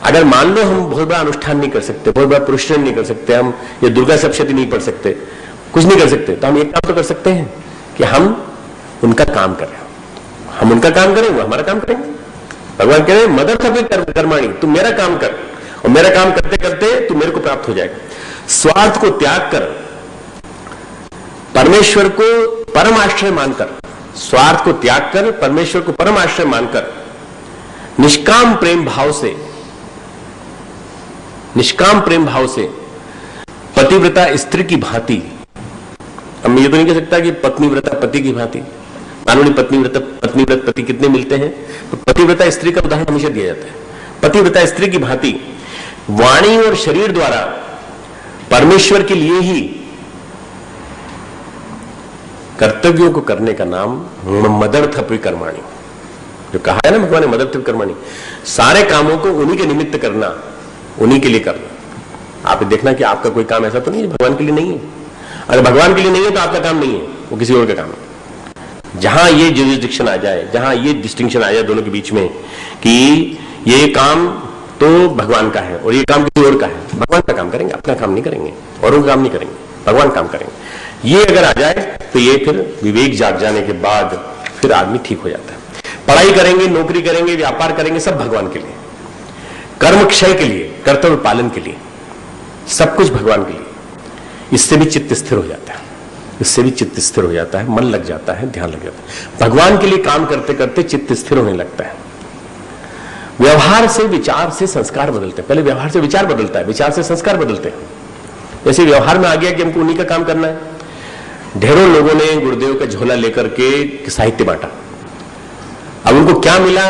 अगर मान लो हम बहुत बड़ा अनुष्ठान नहीं कर सकते, बहुत बड़ा पुरुषन नहीं कर सकते, हम ये दुर्गा सप्तशती नहीं पढ़ सकते, कुछ नहीं कर सकते, तो हम एक काम तो कर सकते हैं कि हम उनका काम करें। हम उनका काम करें, वो हमारा काम करेंगे। भगवान कह रहे हैं मदर्थापि कर्माणि, तुम मेरा काम कर, और मेरा काम करते करते तू मेरे को प्राप्त हो जाएगा। स्वार्थ को त्याग कर, परमेश्वर को परम आश्रय मानकर, स्वार्थ को त्याग कर परमेश्वर को परम आश्रय मानकर, निष्काम प्रेम भाव से, निष्काम प्रेम भाव से पतिव्रता स्त्री की भांति, अब मैं ये तो नहीं कह सकता कि पत्नीव्रता पति की भांति, मानवनी पत्नीव्रत पति कितने मिलते हैं, तो पतिव्रता स्त्री का उदाहरण हमेशा दिया जाता है। पतिव्रता स्त्री की भांति वाणी और शरीर द्वारा परमेश्वर के लिए ही कर्तव्यों को करने का नाम मदर्थापि कर्माणि, जो कहा है ना भगवान ने, मदर्थापि कर्माणि, सारे कामों को उन्हीं के निमित्त करना, उन्हीं के लिए करना। आप देखना कि आपका कोई काम ऐसा तो नहीं है भगवान के लिए नहीं है। अगर भगवान के लिए नहीं है तो आपका काम नहीं है, वो किसी और का काम है। जहां ये जुरिस्डिक्शन आ जाए, जहां ये डिस्टिंक्शन आ जाए दोनों के बीच में कि ये काम तो भगवान का है और ये काम किसी और का है, भगवान का काम करेंगे, अपना काम नहीं करेंगे, औरों का काम नहीं करेंगे, भगवान काम करेंगे। ये अगर आ जाए तो ये फिर विवेक जाग जाने के बाद फिर आदमी ठीक हो जाता है। पढ़ाई करेंगे, नौकरी करेंगे, व्यापार करेंगे, सब भगवान के लिए, कर्म क्षय के लिए, कर्तव्य पालन के लिए, सब कुछ भगवान के लिए। इससे भी चित्त स्थिर हो जाता है, इससे भी चित्त स्थिर हो जाता है, मन लग जाता है, ध्यान लग जाता है। भगवान के लिए काम करते करते चित्त स्थिर होने लगता है। व्यवहार से, विचार से संस्कार बदलते हैं। पहले व्यवहार से विचार बदलता है, विचार से संस्कार बदलते हैं। जैसे व्यवहार में आ गया कि हमको उन्हीं का काम करना है। ढेरों लोगों ने गुरुदेव का झोला लेकर के साहित्य बांटा। अब उनको क्या मिला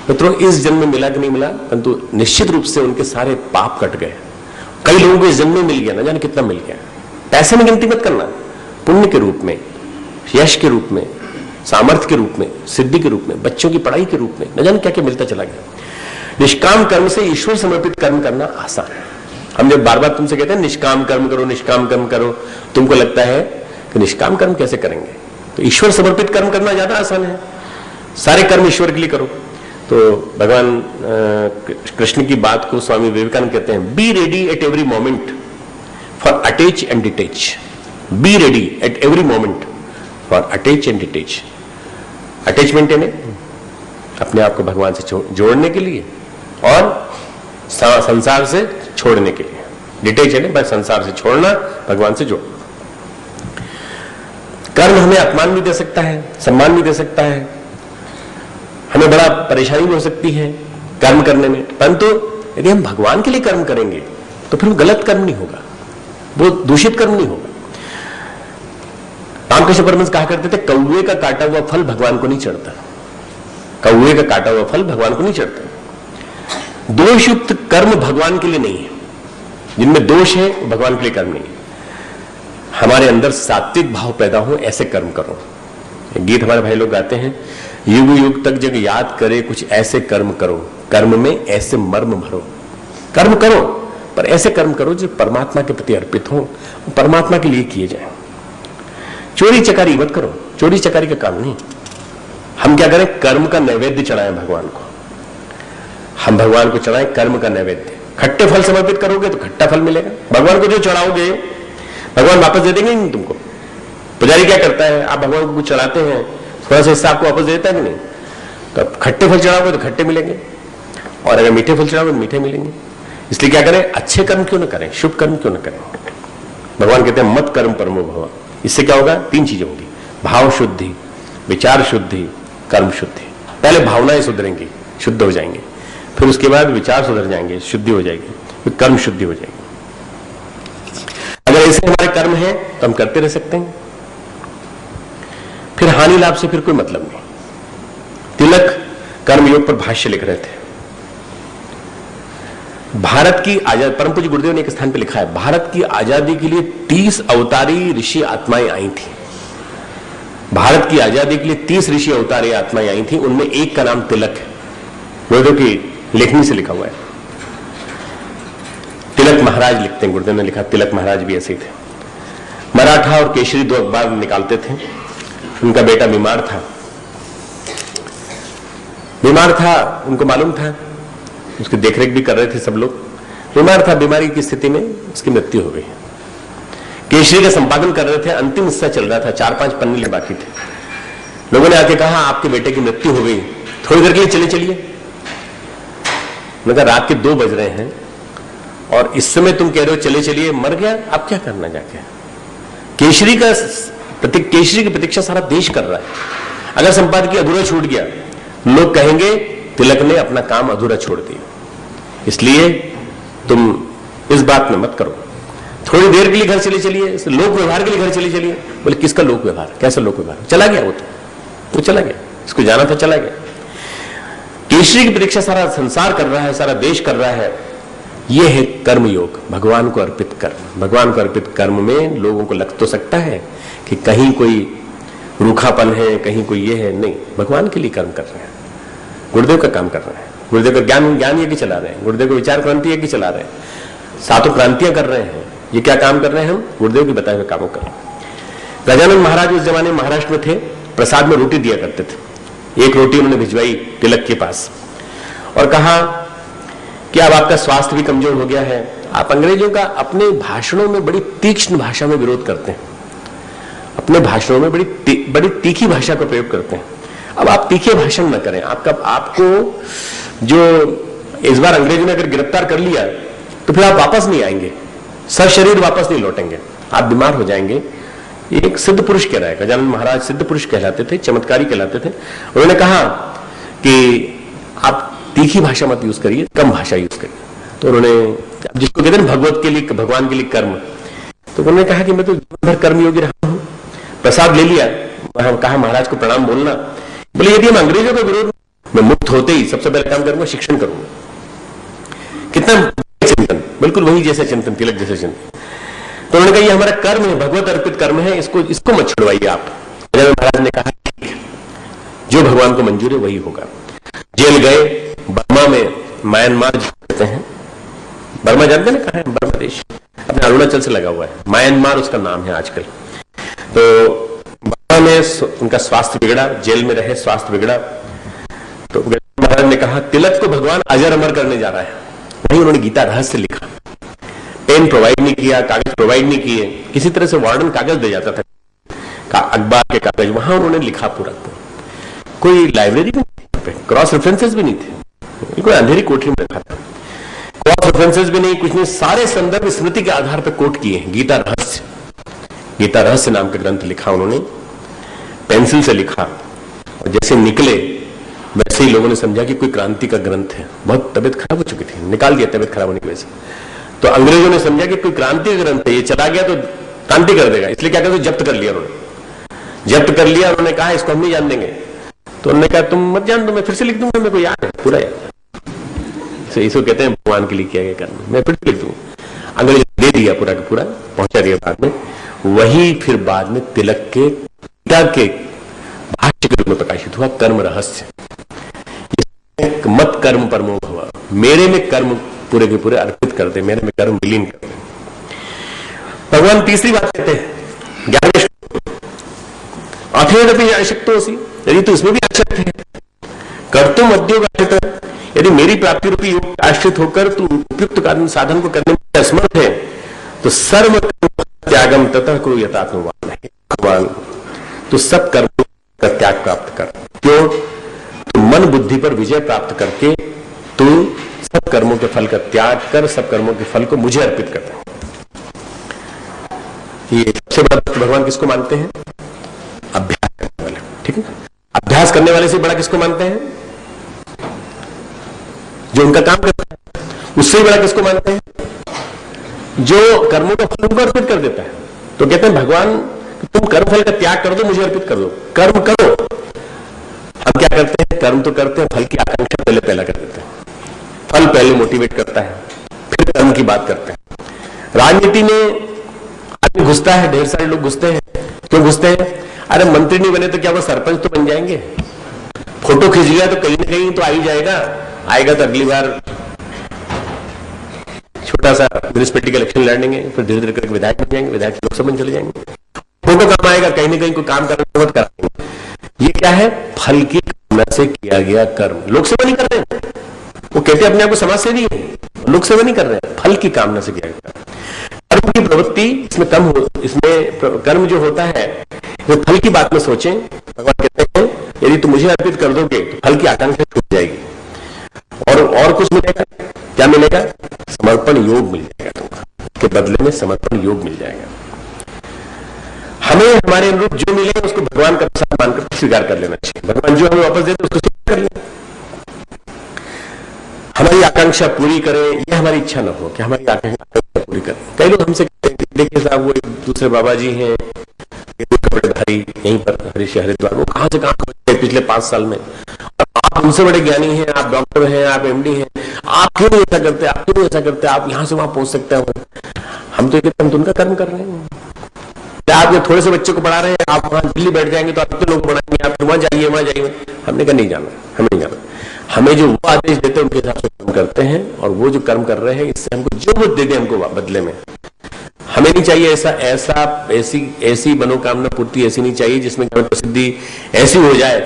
मित्रों, इस जन्म में मिला कि नहीं मिला, परंतु निश्चित रूप से उनके सारे पाप कट गए। कई लोगों को इस जन्म में मिल गया, ना जाने कितना मिल गया। पैसे में गिनती मत करना, पुण्य के रूप में, यश के रूप में, सामर्थ्य के रूप में, सिद्धि के रूप में, बच्चों की पढ़ाई के रूप में, न जाने क्या क्या मिलता चला गया। निष्काम कर्म से ईश्वर समर्पित कर्म करना आसान है। हम जब बार बार तुमसे कहते हैं निष्काम कर्म करो, निष्काम कर्म करो, तुमको लगता है कि निष्काम कर्म कैसे करेंगे, तो ईश्वर समर्पित कर्म करना ज्यादा आसान है। सारे कर्म ईश्वर के लिए करो। तो भगवान कृष्ण की बात को स्वामी विवेकानंद कहते हैं, be ready at every moment for attach and detach. Be ready at every moment for attach and detach. Attachment है अपने आप को भगवान से जोड़ने के लिए और संसार से छोड़ने के लिए। डिटैच है बस संसार से छोड़ना, भगवान से जोड़ना। कर्म हमें अपमान भी दे सकता है, सम्मान भी दे सकता है, हमें बड़ा परेशानी भी हो सकती है कर्म करने में, परंतु यदि हम भगवान के लिए कर्म करेंगे तो फिर वो गलत कर्म नहीं होगा, वो दूषित कर्म नहीं होगा। रामकृष्ण परमहंस कहा करते थे, कौवे का काटा हुआ फल भगवान को नहीं चढ़ता। कौवे का काटा हुआ फल भगवान को नहीं चढ़ता। दोषयुक्त कर्म भगवान के लिए नहीं है, जिनमें दोष है वो भगवान के लिए कर्म नहीं है। हमारे अंदर सात्विक भाव पैदा हो ऐसे कर्म करो। गीत हमारे भाई लोग गाते हैं, युग युग तक जग याद करे कुछ ऐसे कर्म करो, कर्म में ऐसे मर्म भरो। कर्म करो पर ऐसे कर्म करो जो परमात्मा के प्रति अर्पित हो, परमात्मा के लिए किए जाए। चोरी चकारी मत करो, चोरी चकारी का काम नहीं। हम क्या करें, कर्म का नैवेद्य चढ़ाएं भगवान को। हम भगवान को चढ़ाएं कर्म का नैवेद्य। खट्टे फल समर्पित करोगे तो खट्टा फल मिलेगा। भगवान को जो चढ़ाओगे भगवान वापस दे देंगे नहीं तुमको। पुजारी क्या करता है, आप भगवान को कुछ चढ़ाते हैं, थोड़ा सा हिस्सा आपको वापस दे देता है कि नहीं। तो खट्टे फल चढ़ाओगे तो खट्टे मिलेंगे, और अगर मीठे फल चढ़ाओगे तो मीठे मिलेंगे। इसलिए क्या करें, अच्छे कर्म क्यों ना करें, शुभ कर्म क्यों ना करें। भगवान कहते हैं मत कर्म परमो भव। इससे क्या होगा, तीन चीजें होंगी, भाव शुद्धि, विचार शुद्धि, कर्म शुद्धि। पहले भावनाएं सुधरेंगी, शुद्ध हो जाएंगे, फिर उसके बाद विचार सुधर जाएंगे, शुद्धि हो जाएगी, फिर कर्म शुद्धि हो जाएगी। अगर ऐसे हमारे कर्म हैं तो हम करते रह सकते हैं, फिर हानि लाभ से फिर कोई मतलब नहीं। तिलक कर्मयोग पर भाष्य लिख रहे थे। भारत की आजादी, परम पूज्य गुरुदेव ने एक स्थान पे लिखा है, भारत की आजादी के लिए 30 अवतारी ऋषि आत्माएं आई थी। भारत की आजादी के लिए 30 ऋषि अवतारी आत्माएं आई थी, उनमें एक का नाम तिलक है। गुरुदेव की लेखनी से लिखा हुआ है। तिलक महाराज लिखते हैं, गुरुदेव ने लिखा, तिलक महाराज भी ऐसे थे। मराठा और केसरी 2 अखबार निकालते थे, उनका बेटा बीमार था, उनको मालूम था, उसकी देखरेख भी कर रहे थे सब लोग। बीमार था, बीमारी की स्थिति में उसकी मृत्यु हो गई। केसरी का संपादन कर रहे थे, अंतिम हिस्सा चल रहा था, 4-5 पन्ने बाकी थे। लोगों ने आके कहा आपके बेटे की मृत्यु हो गई, थोड़ी देर के लिए चले चलिए। मतलब रात के 2 बज रहे हैं और इस समय तुम कह रहे हो चले चलिए, मर गया, आप क्या करना जाके? केसरी की प्रतीक्षा सारा देश कर रहा है। अगर संपादकीय अधूरा छूट गया, लोग कहेंगे तिलक ने अपना काम अधूरा छोड़ दिया। इसलिए तुम इस बात में मत करो, थोड़ी देर के लिए घर चले चलिए, लोक व्यवहार के लिए घर चले चलिए। बोले किसका लोक व्यवहार, कैसा लोक व्यवहार? चला गया वो तो चला गया, इसको जाना था, चला गया। केसरी की प्रतीक्षा सारा संसार कर रहा है, सारा देश कर रहा है। यह है कर्म योग, भगवान को अर्पित कर्म। भगवान को अर्पित कर्म में लोगों को लग तो सकता है कि कहीं कोई रूखापन है, कहीं कोई ये है, नहीं, भगवान के लिए कर्म कर रहे हैं, गुरुदेव का काम कर रहे हैं, गुरुदेव का ज्ञान यज्ञ चला रहे हैं, गुरुदेव को विचार क्रांति यज्ञ चला रहे हैं, 7 क्रांतियां कर रहे हैं। ये क्या काम कर रहे हैं? हम गुरुदेव के बताए हुए कामों कर रहे हैं। गजानन महाराज उस जमाने में महाराष्ट्र में थे, प्रसाद में रोटी दिया करते थे। एक रोटी उन्होंने भिजवाई तिलक के पास और कहा कि अब आपका स्वास्थ्य भी कमजोर हो गया है, आप अंग्रेजों का अपने भाषणों में बड़ी तीक्ष्ण भाषा में विरोध करते हैं, अपने भाषणों में बड़ी तीखी भाषा का प्रयोग करते हैं। अब आप तीखे भाषण न करें। आपको जो इस बार अंग्रेजों ने अगर गिरफ्तार कर लिया तो फिर आप वापस नहीं आएंगे, सशरीर वापस नहीं लौटेंगे, आप बीमार हो जाएंगे। एक सिद्ध पुरुष कह रहा है, गजानन महाराज सिद्ध पुरुष कहलाते थे, चमत्कारी कहलाते थे। उन्होंने कहा कि आप तीखी भाषा मत यूज करिए, कम भाषा यूज करिए। तो उन्होंने, जिसको कहते हैं भगवत के लिए, भगवान के लिए कर्म, तो उन्होंने कहा कि मैं तो जीवन भर कर्मयोगी रहा हूं। प्रसाद ले लिया, कहा महाराज को प्रणाम बोलना। बोले यदि हम अंग्रेजों का विरोध, मैं मुक्त होते ही सबसे पहले काम करूंगा, शिक्षण करूंगा। कितना चिंतन, बिल्कुल वही जैसा चिंतन, तिलक जैसा चिंतन। तो उन्होंने कहा ये हमारा कर्म है, भगवत अर्पित कर्म है, इसको मत छुड़वाइए आप। महाराज ने कहा ठीक, जो भगवान को मंजूर है वही होगा। जेल गए, बर्मा में, म्यांमार कहते हैं, बर्मा जानते ना कहा है? बर्मा देश अपने अरुणाचल से लगा हुआ है, म्यांमार उसका नाम है आजकल। तो बर्मा में उनका स्वास्थ्य बिगड़ा, जेल में रहे, स्वास्थ्य बिगड़ा। तो महाराज ने कहा तिलक को भगवान अजर अमर करने जा रहा है। वहीं उन्होंने गीता रहस्य लिखा, पेन प्रोवाइड नहीं किया, कागज प्रोवाइड नहीं किए, किसी तरह से वार्डन कागज दे जाता था, अखबार के कागज, वहां उन्होंने लिखा पूरा। कोई लाइब्रेरी में क्रॉस रेफरेंसेस भी नहीं थे, बिल्कुल अंधेरी कोठरी में रखा था, क्रॉस रेफरेंसेस भी नहीं, कुछ नहीं, सारे संदर्भ स्मृति के आधार पर कोट किए। गीता रहस्य नाम का ग्रंथ लिखा उन्होंने, पेंसिल से लिखा, और जैसे निकले वैसे ही लोगों ने समझा कि कोई क्रांति का ग्रंथ है। बहुत तबियत खराब हो चुकी थी, निकाल दिया तबियत खराब होने की वजह से। तो अंग्रेजों ने समझा कि कोई क्रांति का ग्रंथ है, ये चला गया तो क्रांति कर देगा, इसलिए क्या करते, जब्त कर लिया उन्होंने। जब्त कर लिया, उन्होंने कहा इसको हम नहीं जान देंगे। तो उन्होंने कहा तुम मत जान दो, मैं फिर से लिख दूंगा, मेरे को याद है, पूरा याद है। इसको कहते हैं भगवान के लिए किया गया कर्म, मैं फिर से लिख दूंगा। अंग्रेज दे दिया पूरा का पूरा, पहुंचा दिया बाद में। वही फिर बाद में तिलक के भाष्य के रूप में प्रकाशित हुआ, कर्म रहस्य। मत कर्म परमो भव, मेरे में कर्म पूरे के पूरे अर्पित कर दे, मेरे में कर्म विलीन कर दे। भगवान तीसरी बात कहते हैं, ज्ञानेश अथेदपि आशक्तोऽसि, यदि तू इसमें भी आशक्त है, कर्तुम उद्योग आश्रित, यदि मेरी प्राप्ति रूपी योग आश्रित होकर तू उपयुक्त कार्य साधन को करने में असमर्थ है, तो सर्व त्यागम ततः कुरु यथात्मवान। भगवान तू सब कर्म का त्याग प्राप्त कर। क्यों? तो मन बुद्धि पर विजय प्राप्त करके तू सब कर्मों के फल का त्याग कर, सब कर्मों के फल को मुझे अर्पित कर दे। ये सबसे बड़ा भगवान किसको मानते हैं? अभ्यास करने वाले, ठीक है। अभ्यास करने वाले से बड़ा किसको मानते हैं? जो उनका काम करता है। उससे ही बड़ा किसको मानते हैं? जो कर्मों का फल उनको अर्पित कर देता है। तो कहते हैं भगवान तुम कर्म फल का त्याग कर दो, मुझे अर्पित कर दो, कर्म करो। हम क्या करते हैं? कर्म तो करते हैं, फल की आकांक्षा पहले कर देते हैं। फल पहले मोटिवेट करता है, फिर कर्म की बात करते हैं। राजनीति में आदमी घुसता है, ढेर सारे लोग घुसते हैं। क्यों घुसते हैं? अरे मंत्री नहीं बने तो क्या वो सरपंच तो बन जाएंगे? फोटो खींच लिया तो कहीं ना कहीं तो आ ही जाएगा, आएगा तो अगली बार छोटा सा म्यूनिसिपैलिटी का इलेक्शन लड़ेंगे, फिर धीरे धीरे करके विधायक बन जाएंगे, विधायक लोकसभा में चले जाएंगे। फोटो काम आएगा, कहीं ना कहीं कोई काम करना मत कराएंगे। ये क्या है? फल की कामना से किया गया कर्म। लोक सेवा नहीं कर रहे हैं, वो कहते अपने आप को समाज सेवी है, लोक सेवा नहीं कर रहे हैं, फल की कामना से किया गया कर्म की प्रवृत्ति इसमें कम हो। इसमें कर्म जो होता है वो फल की बात में सोचें। भगवान कहते हैं यदि तुम मुझे अर्पित कर दोगे तो फल की आकांक्षा छूट जाएगी और कुछ मिलेगा। क्या मिलेगा? समर्पण योग मिल जाएगा तुमको, के बदले में समर्पण योग मिल जाएगा। हमें हमारे अनुरूप जो मिले उसको भगवान का प्रसाद मानकर स्वीकार कर लेना चाहिए। भगवान जो हमें वापस देते उसको स्वीकार कर लेना। हमारी आकांक्षा पूरी करें, यह हमारी इच्छा न हो कि हमारी आकांक्षा पूरी करें। कई लोग हमसे कहते हैं देखिए साहब वो एक दूसरे बाबा जी हैं कपड़ेधारी यहीं पर हरिद्वार, वो कहां से कहां पहुंचे पिछले 5 साल में, और आप उनसे बड़े ज्ञानी हैं, आप डॉक्टर हैं, आप एमडी हैं, आप क्यों ऐसा करते, आप क्यों ऐसा करते, आप यहां से वहां पहुंच सकते हैं। हम तो कहते हम तो उनका कर्म कर रहे हैं। आप ये थोड़े से बच्चे को पढ़ा रहे हैं, आप वहां दिल्ली बैठ जाएंगे तो आप कितने लोग पढ़ाएंगे, आप वहां जाइए वहां जाइए। हमने कहा नहीं जाना, हमें नहीं जाना। हमें जो वो आदेश देते हैं उनके हिसाब से कर्म करते हैं, और वो जो कर्म कर रहे हैं इससे हमको जो वो दे दे हमको बदले में। हमें नहीं चाहिए ऐसी मनोकामना पूर्ति ऐसी नहीं चाहिए जिसमें हमें प्रसिद्धि ऐसी हो जाए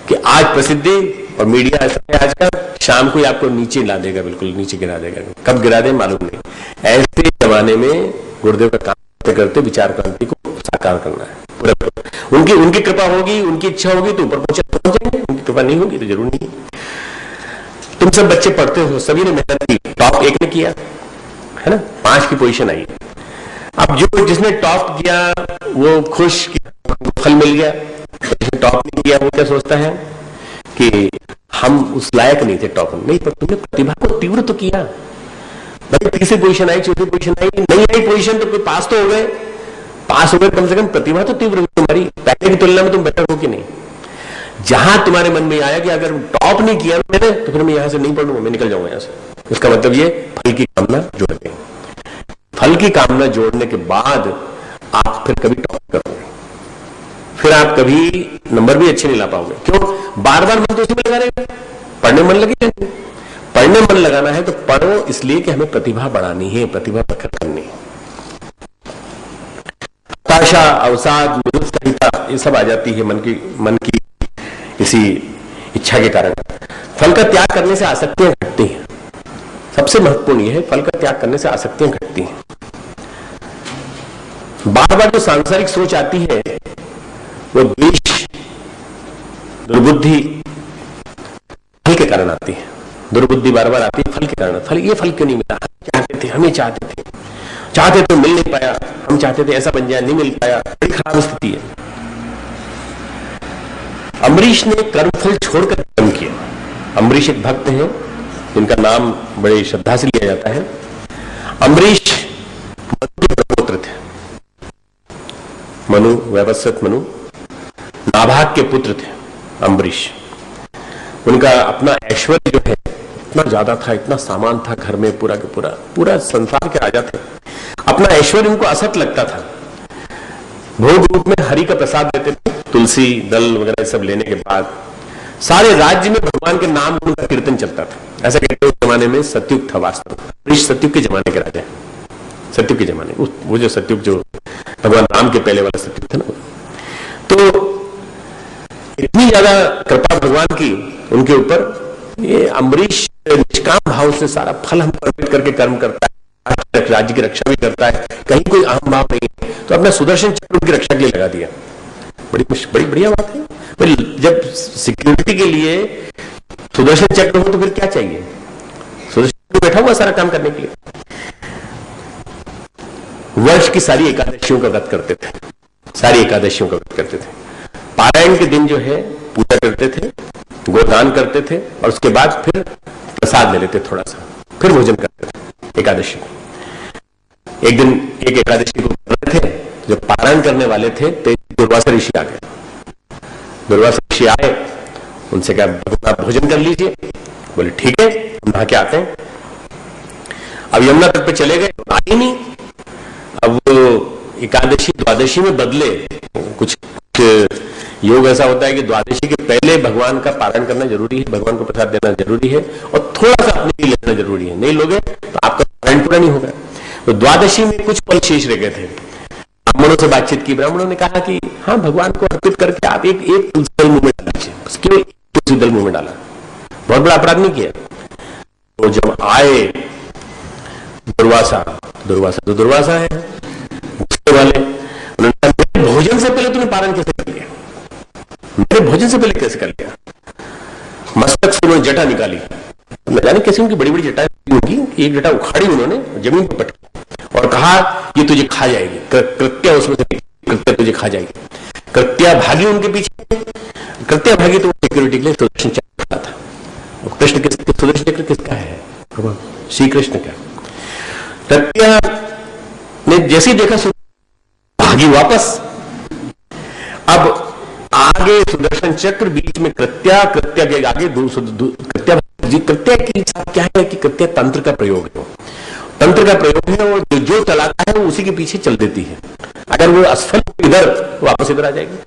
कि आज प्रसिद्धि और मीडिया ऐसा है आज का, शाम को ही आपको नीचे ला देगा, बिल्कुल नीचे गिरा देगा। कब गिरा दे मालूम नहीं। ऐसे जमाने में गुरुदेव का काम करते विचार क्रांति को साकार करना है पूरा। उनकी कृपा होगी, उनकी इच्छा होगी तो ऊपर पहुंचेंगे, उनकी कृपा नहीं होगी तो जरूर नहीं। तुम सब बच्चे पढ़ते हो, सभी ने मेहनत की, टॉप एक ने किया है ना, 5 की पोजीशन आई। अब जो जिसने टॉप किया वो खुश, फल मिल गया। जिसने टॉप नहीं किया वो क्या सोचता है कि हम उस लायक नहीं थे टॉप नहीं, पर तुमने प्रतिभा को तीव्र तो किया भाई। 3री पोजीशन आई, 4थी पोजीशन आई, नहीं आई पोजीशन तो कोई पास तो हो गए, पास हो गए, कम से कम प्रतिभा तो तीव्र हुई तुम्हारी, पहले की तुलना में तुम बेटर हो कि नहीं। जहां तुम्हारे मन में आया कि अगर टॉप नहीं किया मैंने तो फिर मैं यहां से नहीं पढ़ूंगा, मैं निकल जाऊंगा यहां से, इसका मतलब ये फल की कामना जोड़ दें। फल की कामना जोड़ने के बाद आप फिर कभी टॉप करोगे, फिर आप कभी नंबर भी अच्छे नहीं ला पाओगे। क्यों? बार बार मन तो उसी में लगा रहेगा, पढ़ने मन लगे। पढ़ने मन लगाना है तो पढ़ो इसलिए कि हमें प्रतिभा बढ़ानी है, प्रतिभा प्रकट करनी है। हताशा, अवसाद, निरुत्साहिता ये सब आ जाती है मन की इसी इच्छा के कारण। फल का त्याग करने से आसक्तियां घटती हैं। सबसे महत्वपूर्ण यह है, फल का त्याग करने से आसक्तियां घटती हैं। बार बार जो सांसारिक सोच आती है वो द्वेष, दुर्बुद्धि फल के कारण आती है। दुर्बुद्धि बार बार आती है फल के कारण। फल क्यों नहीं मिला, चाहते थे, हमें चाहते तो मिल नहीं पाया, हम चाहते थे ऐसा बन जाए, नहीं मिल पाया, बड़ी खराब स्थिति है। अम्बरीश ने कर्मफल छोड़कर कर्म किया। अम्बरीश एक भक्त हैं जिनका नाम बड़े श्रद्धा से लिया जाता है। अम्बरीश मनु के प्रपुत्र थे, मनु, वैवस्वत मनु, नाभाग के पुत्र थे अम्बरीश। उनका अपना ऐश्वर्य जो है इतना ज्यादा था, इतना सामान था घर में, पूरा के पूरा संसार के राजा थे। अपना ऐश्वर्य उनको असत लगता था। भोग रूप में हरि का प्रसाद देते थे, तुलसी दल वगैरह सब लेने के बाद सारे राज्य में भगवान के नाम गुण का कीर्तन चलता था। ऐसा कहते हैं उस जमाने में सतयुग था वास्तव में। सतयुग के जमाने के राजा, सतयुग के जमाने, वो जो सतयुग जो भगवान राम के पहले वाला सतयुग था ना, तो इतनी ज्यादा कृपा भगवान की उनके ऊपर। ये अम्बरीश निष्काम भाव से सारा फल हमको अर्पित करके कर्म करता है, राज्य की रक्षा भी करता है, कहीं कोई अहम भाव नहीं है, तो अपना सुदर्शन चक्र की रक्षा के लिए लगा दिया। बड़ी बढ़िया बात है। जब सिक्योरिटी के लिए सुदर्शन चक्र हो तो फिर क्या चाहिए? सुदर्शन चक्र बैठा हुआ सारा काम करने के लिए। वर्ष की सारी एकादशियों का व्रत करते थे, सारी एकादशियों का व्रत करते थे। पारायण के दिन जो है पूजा करते थे, गोदान करते थे, और उसके बाद फिर प्रसाद ले लेते थोड़ा सा, फिर भोजन करते थे एकादशी। एक दिन एक एकादशी को कर रहे थे, जब पारायण करने वाले थे तो दुर्वासा ऋषि आ गए। दुर्वासा ऋषि आए, उनसे कहा आप भोजन कर लीजिए। बोले ठीक है, हम नहा के आते हैं। अब यमुना तट पे चले गए, आई नहीं। अब वो एकादशी द्वादशी में बदले। कुछ योग ऐसा होता है कि द्वादशी के पहले भगवान का पारायण करना जरूरी है, भगवान को प्रसाद देना जरूरी है, और थोड़ा सा अपने लिए लेना जरूरी है। नहीं लोगे तो आपका पारायण पूरा नहीं होगा। तो द्वादशी में कुछ पल शेष रह गए थे। ब्राह्मणों से बातचीत की। ब्राह्मणों ने कहा कि हाँ, भगवान को अर्पित करके आप एक तुलसी दल मुंह में डाल दीजिए, बस केवल एक तुलसी दल मुंह में डाला, बहुत बड़ा अपराध नहीं किया। तो जब आए दुर्वासा तो दुर्वासा है पूछने वाले, उन्होंने कहा मेरे भोजन से पहले तूने पारण कैसे कर लिया, मेरे भोजन से पहले कैसे कर लिया। मस्तक से उन्होंने जटा निकाली, न जाने कैसे उनकी बड़ी बड़ी जटाएं होगी, एक जटा उखाड़ी उन्होंने जमीन पर पटकी और कहा ये तुझे खा जाएगी, कृत्या उसमें से कृत्या तुझे खा जाएगी। कृत्या भागी उनके पीछे, कृत्या भागी तो सिक्योरिटी के लिए सुदर्शन चक्र खड़ा था। कृष्ण सुदर्शन चक्र किसका है? श्री कृष्ण का। कृत्या ने जैसे ही देखा भागी वापस। अब आगे सुदर्शन चक्र, बीच में कृत्या के आगे कृत्या की क्या है कि कृत्या तंत्र का प्रयोग है, तंत्र का प्रयोग है और जो चलाता है वो उसी के पीछे चल देती है। अगर वो असफल इधर तो वापस इधर आ जाएगी,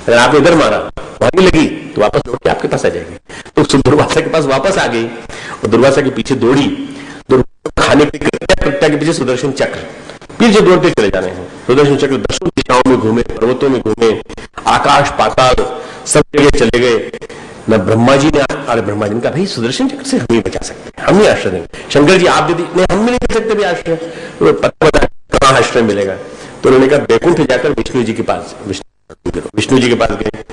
अगर आपने इधर मारा भागने लगी तो वापस लौट के आपके पास आ जाएगी। तो दुर्वासा के पास वापस आ गई और दुर्वासा के पीछे दौड़ी, खाने के कृत्या के पीछे सुदर्शन चक्र पीछे दौड़ते चले जाने हैं। सुदर्शन चक्र दसों दिशाओं में घूमे, पर्वतों में घूमे, आकाश पाताल सब जगह चले गए। न ब्रह्मा जी ने, अरे ब्रह्मा जी ने कहा भाई सुदर्शन चक्र से हम ही बचा सकते हैं, हम ही आश्रय देंगे। शंकर जी आप दीदी नहीं, हम भी नहीं कर सकते भी आश्रय, तो पता बता कहां आश्रय मिलेगा। तो उन्होंने कहा बैकुंठ जाकर विष्णु जी के पास, विष्णु जी के पास गए।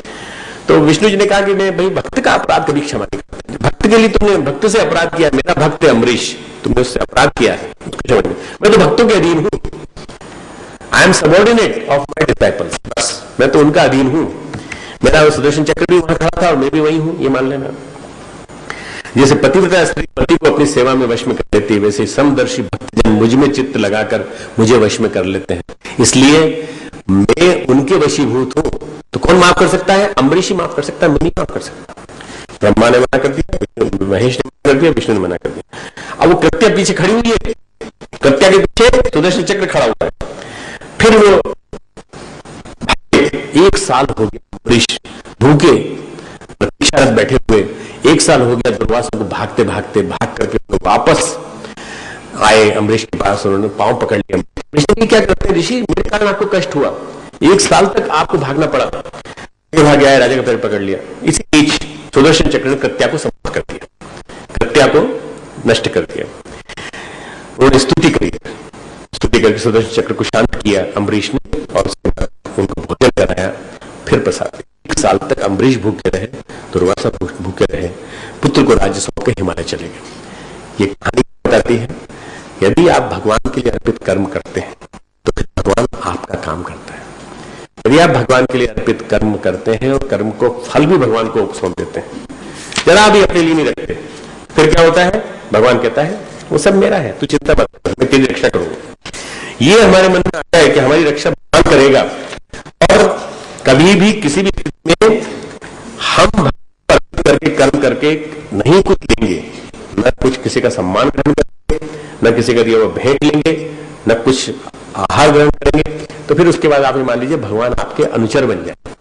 तो विष्णु जी ने कहा कि मैं भाई भक्त का अपराध कभी क्षमा नहीं करता, भक्त के लिए तुमने भक्त से अपराध किया, मेरा भक्त है अम्बरीश, तुमने उससे अपराध किया है, मैं तो भक्तों के अधीन हूं, I am subordinate of my disciples, बस मैं तो उनका अधीन हूं। मेरा सुदर्शन चक्र भी वहां खड़ा था और मैं भी वही हूं, ये मान लेना। जैसे पतिव्रता स्त्री पति को अपनी सेवा में वश में कर लेती है, वैसे समदर्शी भक्तजन मुझ में चित्त लगाकर मुझे वश में कर लेते हैं, इसलिए मैं उनके वशीभूत हूं। तो कौन माफ कर सकता है? अम्बरीश ही माफ कर सकता है, मैं नहीं माफ कर सकता। ब्रह्मा ने मना कर दिया, महेश ने मना कर दिया, विष्णु ने मना कर दिया। अब वो कृत्या पीछे खड़ी हुई है, कृत्या के पीछे सुदर्शन चक्र खड़ा हुआ है। फिर वो 1 साल हो गया अम्बरीश भूखे प्रतीक्षारत बैठे हुए, 1 साल हो गया दुर्वासा को भागते भागते, भाग करके वापस आए अम्बरीश के पास। उन्होंने पांव पकड़ लिया। अम्बरीश ने क्या करते हैं ऋषि, मेरे कारण आपको कष्ट हुआ, 1 साल तक आपको भागना पड़ा, भाग गया, राजा का पैर पकड़ लिया। इसी बीच सुदर्शन चक्र ने कृत्या को समाप्त कर दिया, कृत्या को नष्ट कर दिया। उन्होंने स्तुति करी, स्तुति करके सुदर्शन चक्र को शांत किया अम्बरीश ने और उनको भोजन कराया, फिर प्रसाद दिया। 1 साल तक अम्बरीश भूखे रहे, दुर्वासा भूखे रहे, पुत्र को राज्य सौंप के हिमालय चले गए। ये कहानी बताती है यदि आप भगवान के लिए अर्पित कर्म करते हैं तो फिर भगवान आपका काम करता है। यदि आप भगवान के लिए अर्पित कर्म करते हैं और कर्म को फल भी भगवान को सौंप देते हैं, जरा भी अपने लिए नहीं रखते, फिर क्या होता है? भगवान कहता है वो सब मेरा है, तू चिंता मत कर, मैं तेरी रक्षा करूंगा। ये हमारे मन में आता है कि हमारी रक्षा भगवान करेगा, और कभी भी किसी भी स्थिति में हम करके कर्म करके नहीं कुछ लेंगे, न कुछ किसी का सम्मान ग्रहण करेंगे, न किसी का दिया हुआ भेंट लेंगे, न कुछ आहार ग्रहण करेंगे, तो फिर उसके बाद आप ये मान लीजिए भगवान आपके अनुचर बन जाए।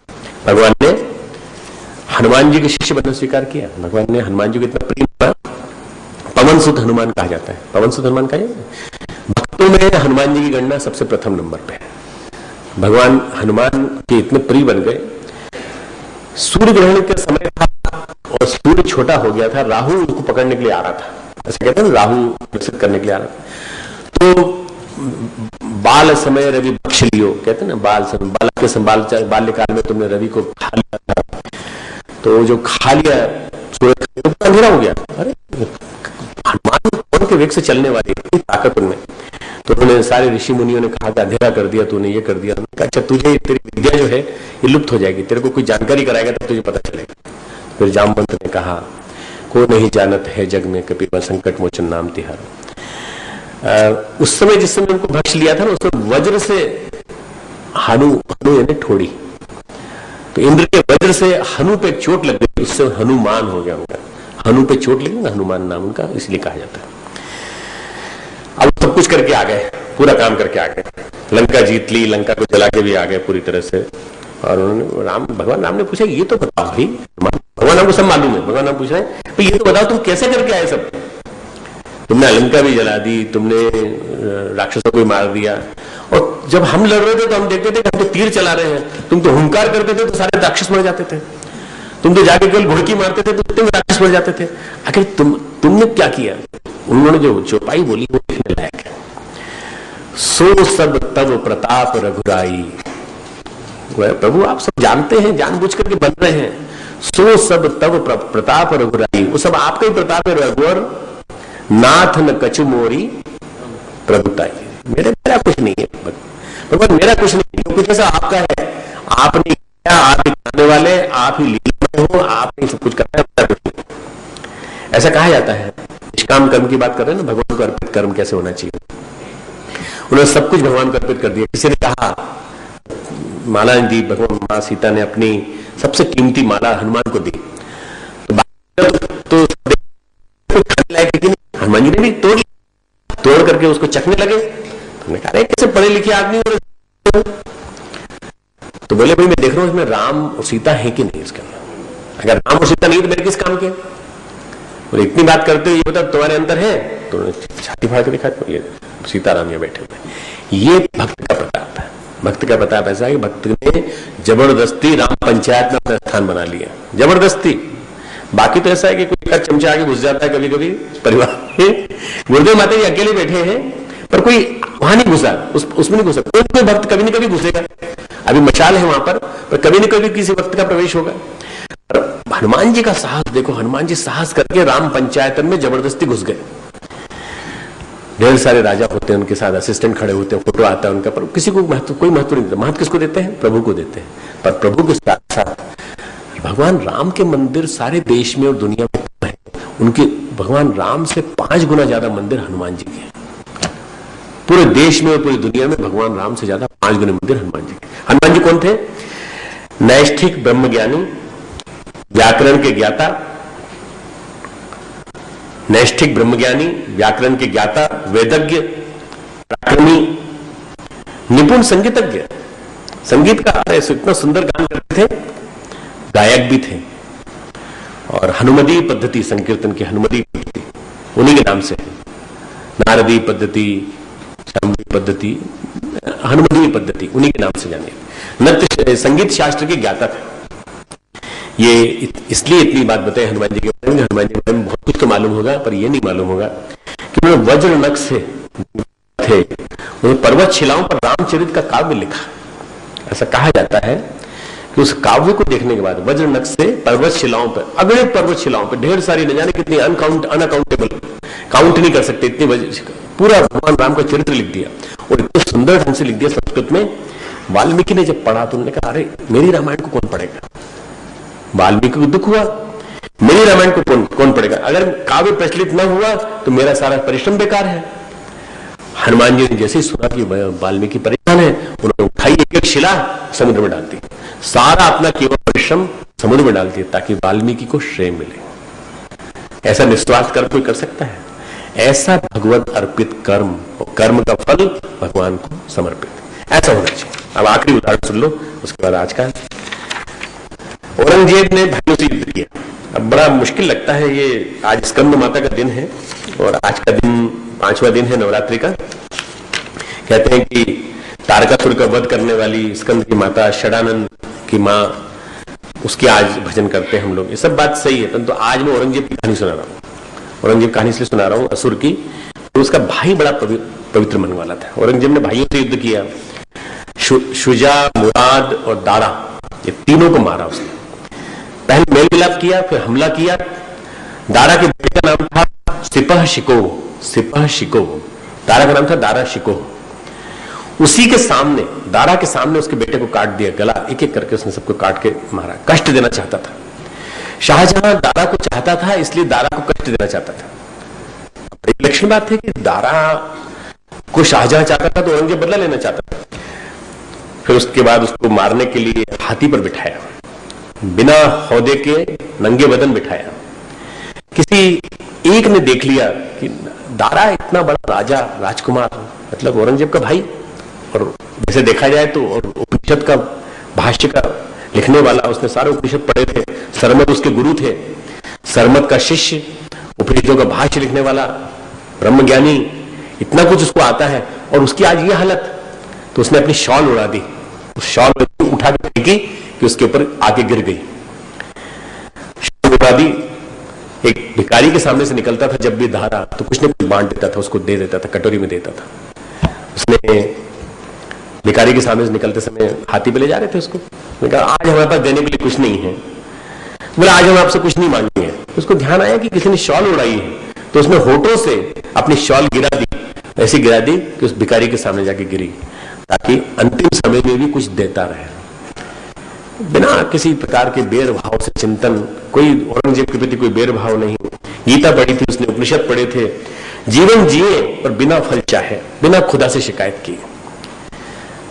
भगवान ने हनुमान जी के शिष्य बनना स्वीकार किया। भगवान ने हनुमान जी को इतना प्रिय माना, पवन सुत हनुमान कहा जाता है। पवन सुत हनुमान कहा जाता है। भक्तों में हनुमान जी की गणना सबसे प्रथम नंबर पे है। भगवान हनुमान के इतने प्रिय बन गए। सूर्य ग्रहण के समय था और सूर्य छोटा हो गया था, राहु उनको पकड़ने के लिए आ रहा था, ऐसा कहते हैं राहु विकसित करने के लिए आ रहा था। तो बाल समय रवि बख्श लियो, कहते हैं ना, बाल्यकाल में तुमने रवि को खा लिया था, तो जो खा लिया सूरज तो अंधेरा हो गया। अरे हनुमान कौन के वेग से चलने वाली, इतनी ताकत उनमें। तो उन्होंने सारे ऋषि मुनियों ने कहा कि अंधेरा कर दिया तूने, ये कर दिया। अच्छा तुझे तेरी विद्या जो है ये लुप्त हो जाएगी, तेरे को कोई जानकारी कराएगा तब तुझे पता चलेगा। फिर जामवंत ने कहा को नहीं जानत है जग में कपिल संकट मोचन नाम तिहार। उस समय जिस समय उनको भक्ष लिया था ना, उसमें वज्र से हनु यानी ठोड़ी, तो इंद्र के वज्र से हनु पे चोट लग गई, उससे हनुमान हो गया उनका। हनु पे चोट लगी ना, हनुमान नाम उनका इसलिए कहा जाता है। अब सब कुछ करके आ गए, पूरा काम करके आ गए, लंका जीत ली, लंका को जला के भी आ गए पूरी तरह से। और उन्होंने भगवान राम ने पूछा ये तो बताओ भाई, भगवान राम को सब मालूम है। भगवान राम पूछ रहे हैं ये तो बताओ तुम कैसे करके आए सब। तुमने अलंका भी जला दी, तुमने राक्षसों को भी मार दिया, और जब हम लड़ रहे थे तो हम देखते थे कि हम तो तीर चला रहे हैं, तुम तो हुंकार करते थे तो सारे राक्षस मर जाते थे, तुम तो जाके केवल घुड़की मारते थे तो तुम राक्षस मर जाते थे। आखिर तुमने क्या किया? उन्होंने जो चौपाई बोली वो लिखने लायक है। सो सब तब प्रताप रघुराई। प्रभु आप सब जानते हैं, जानबूझ करके बन रहे हैं। सो सब तब प्रताप रघुराई, वो सब आपका ही प्रताप है रघुवर। नाथ न कछु मोरी प्रभुताई। मेरा कुछ नहीं है भगवान, मेरा कुछ नहीं है, कुछ ऐसा आपका है। आपने किया, आप ही करने वाले, आप ही लीला में हो, आप ही सब कुछ करना है, कुछ नहीं। ऐसा कहा जाता है। निष्काम कर्म की बात कर रहे हैं ना, भगवान को अर्पित कर्म कैसे होना चाहिए। उन्होंने सब कुछ भगवान को अर्पित कर दिया। किसी ने कहा माला दी, भगवान माँ सीता ने अपनी सबसे कीमती माला हनुमान को दी, तो हनुमान जी ने भी तोड़ करके उसको चखने लगे। तुमने कहा कैसे पढ़े लिखे आदमी, तो बोले भाई मैं देख रहा हूं इसमें राम और सीता है कि नहीं इसके अंदर। अगर राम और सीता नहीं तो मेरे किस काम के? और इतनी बात करते हो ये बता तुम्हारे अंदर है, तो छाती फाड़ के दिखा, तो ये सीताराम ये बैठे हुए। ये भक्त का प्रताप है। भक्त का प्रताप ऐसा है कि भक्त ने जबरदस्ती राम पंचायत में अपना स्थान बना लिया, जबरदस्ती। बाकी तो ऐसा है कि कोई एक चमचा आगे घुस जाता है कभी कभी परिवार में। गुरुदेव माता जी अकेले बैठे हैं पर कोई वहां नहीं घुसा, उसमें नहीं घुसा। कोई भक्त कभी न कभी घुसेगा। अभी मशाल है वहां पर कभी न कभी किसी भक्त का प्रवेश होगा। हनुमान जी का साहस देखो, हनुमान जी साहस करके राम पंचायतन में जबरदस्ती घुस गए। ढेर सारे राजा होते हैं, उनके साथ असिस्टेंट खड़े होते हैं, फोटो आता है उनका, पर किसी को महत्व, कोई महत्व नहीं देता। महत्व किसको देते हैं? प्रभु को देते हैं। पर प्रभु के साथ साथ भगवान राम के मंदिर सारे देश में और दुनिया में है। उनके भगवान राम से 5 गुना ज्यादा मंदिर हनुमान जी के हैं। पूरे देश में और पूरी दुनिया में भगवान राम से ज्यादा 5 गुना मंदिर हनुमान जी के। हनुमान जी कौन थे? नैष्ठिक ब्रह्मज्ञानी, व्याकरण के ज्ञाता, नैष्ठिक ब्रह्मज्ञानी, व्याकरण के ज्ञाता, वेदज्ञ, पराक्रमी, निपुण संगीतज्ञ, संगीत का इतना सुंदर गान करते थे, गायक भी थे। और हनुमदी पद्धति, संकीर्तन की हनुमदी पद्धति उन्हीं के नाम से है। नारदी पद्धति, शामली पद्धति, हनुमदी पद्धति उन्हीं के नाम से जाने। नृत्य संगीत शास्त्र के ज्ञाता थे। ये इसलिए इतनी बात बताई हनुमान जी के बारे में। हनुमान जी के बारे में बहुत कुछ तो मालूम होगा, पर ये नहीं मालूम होगा कि उन्होंने वज्र नख से थे, उन्होंने पर्वत शिलाओं पर रामचरित का काव्य लिखा। ऐसा कहा जाता है कि उस काव्य को देखने के बाद वज्र नख से पर्वत शिलाओं पर, अगणित पर्वत शिलाओं पर ढेर सारी, न जाने कितनी अनकाउंटेबल, काउंट नहीं कर सकते इतनी, पूरा भगवान राम का चरित्र लिख दिया। और इतने सुंदर ढंग से लिख दिया संस्कृत में। वाल्मीकि ने जब पढ़ा तो उन्होंने कहा अरे मेरी रामायण को कौन पढ़ेगा? वाल्मीकि को दुख हुआ, मेरी रामायण को कौन पढ़ेगा? अगर काव्य प्रचलित न हुआ तो मेरा सारा परिश्रम बेकार है। हनुमान जी ने जैसे ही सुना कि वाल्मीकि परेशान है, उन्होंने उठाई एक शिला समुद्र में डाल दी, सारा अपना केवल परिश्रम समुद्र में डाल दिया ताकि वाल्मीकि को श्रेय मिले। ऐसा निस्वार्थ कर्म कोई कर सकता है? ऐसा भगवत अर्पित कर्म, और कर्म का फल भगवान को समर्पित, ऐसा होना चाहिए। अब आखिरी उदाहरण सुन लो, उसके बाद आज का। औरंगजेब ने भाइयों से युद्ध किया। अब बड़ा मुश्किल लगता है ये, आज स्कंद माता का दिन है और आज का दिन 5वां दिन है नवरात्रि का। कहते हैं कि तारकासुर का वध करने वाली स्कंद की माता, षडानंद की माँ, उसकी आज भजन करते हैं हम लोग। ये सब बात सही है, परंतु आज मैं औरंगजेब की कहानी सुना रहा हूँ। औरंगजेब कहानी इसलिए सुना रहा हूँ असुर की, तो उसका भाई बड़ा पवित्र मन वाला था। औरंगजेब ने भाइयों से युद्ध किया। शुजा, मुराद और दारा, ये तीनों को मारा उसने। पहले मेल मिलाप किया, फिर हमला किया। दारा के बेटे का नाम था सिपह शिको, सिपह शिको। दारा का नाम था दारा शिको। उसी के सामने, दारा के सामने उसके बेटे को काट दिया, गला एक एक करके उसने सबको काट के मारा। कष्ट देना चाहता था। शाहजहां दारा को चाहता था, इसलिए दारा को कष्ट देना चाहता था। एक लक्षण बात है कि दारा को शाहजहां चाहता था तो औरंगजेब बदला लेना चाहता था। फिर उसके बाद उसको मारने के लिए हाथी पर बिठाया, बिना हौदे के नंगे बदन बिठाया। किसी एक ने देख लिया कि दारा इतना बड़ा राजा, राजकुमार, मतलब औरंगजेब का भाई, और जैसे देखा जाए तो उपनिषद का भाष्य का लिखने वाला, उसने सारे उपनिषद पढ़े थे। सरमत उसके गुरु थे, सरमत का शिष्य, उपनिषदों का भाष्य लिखने वाला ब्रह्मज्ञानी, इतना कुछ उसको आता है और उसकी आज ये हालत। तो उसने अपनी शॉल उड़ा दी, उस शॉल उठा के फेंकी कि उसके ऊपर आके गिर गई। शॉल उड़ा दी। एक भिखारी के सामने से निकलता था जब भी धारा, तो कुछ न कुछ बांट देता था, उसको दे देता था, कटोरी में देता था। उसने भिखारी के सामने से निकलते समय हाथी पे ले जा रहे थे उसको, कहा आज हमारे पास देने के लिए कुछ नहीं है। बोला आज हम आपसे कुछ नहीं मांगेंगे। उसको ध्यान आया कि किसी ने शॉल उड़ाई है, तो उसने होठों से अपनी शॉल गिरा दी, ऐसी गिरा दी कि उस भिखारी के सामने जाके गिरी, ताकि अंतिम समय में भी कुछ देता रहे, बिना किसी प्रकार के बेर भाव से चिंतन। कोई औरंगजेब के प्रति कोई बेर भाव नहीं। गीता पढ़ी थी उसने, उपनिषद पढ़े थे। जीवन जिए और बिना फल चाहे, बिना खुदा से शिकायत किए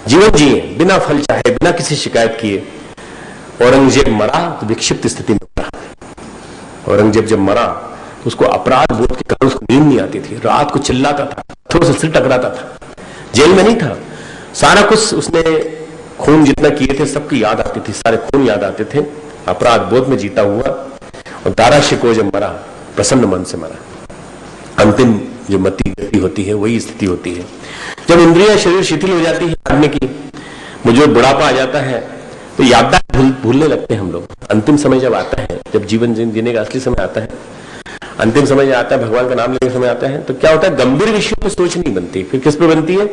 जीवन जिए, बिना फल चाहे, बिना किसी शिकायत किए। औरंगजेब मरा तो विक्षिप्त स्थिति में मरा। औरंगजेब जब मरा तो उसको अपराध बोध के कारण उसको नींद नहीं आती थी, रात को चिल्लाता था, पत्थरों से सिर टकराता था। जेल में नहीं था, सारा कुछ उसने खून जितना किए थे सबकी याद आती थी, सारे खून याद आते थे। अपराध बोध में जीता हुआ और दारा शिकोह जब मरा, प्रसन्न मन से मरा। अंतिम जो मति गति होती है वही स्थिति होती है जब इंद्रियां शरीर शिथिल हो जाती है आदमी की। मुझे बुढ़ापा आ जाता है तो याददाश्त भूलने लगते हैं हम लोग। अंतिम समय जब आता है, जब जीवन जीने का असली समय आता है, अंतिम समय आता है, भगवान का नाम लेने का समय आता है, तो क्या होता है, गंभीर विषयों पर सोच नहीं बनती, फिर किस पर बनती है,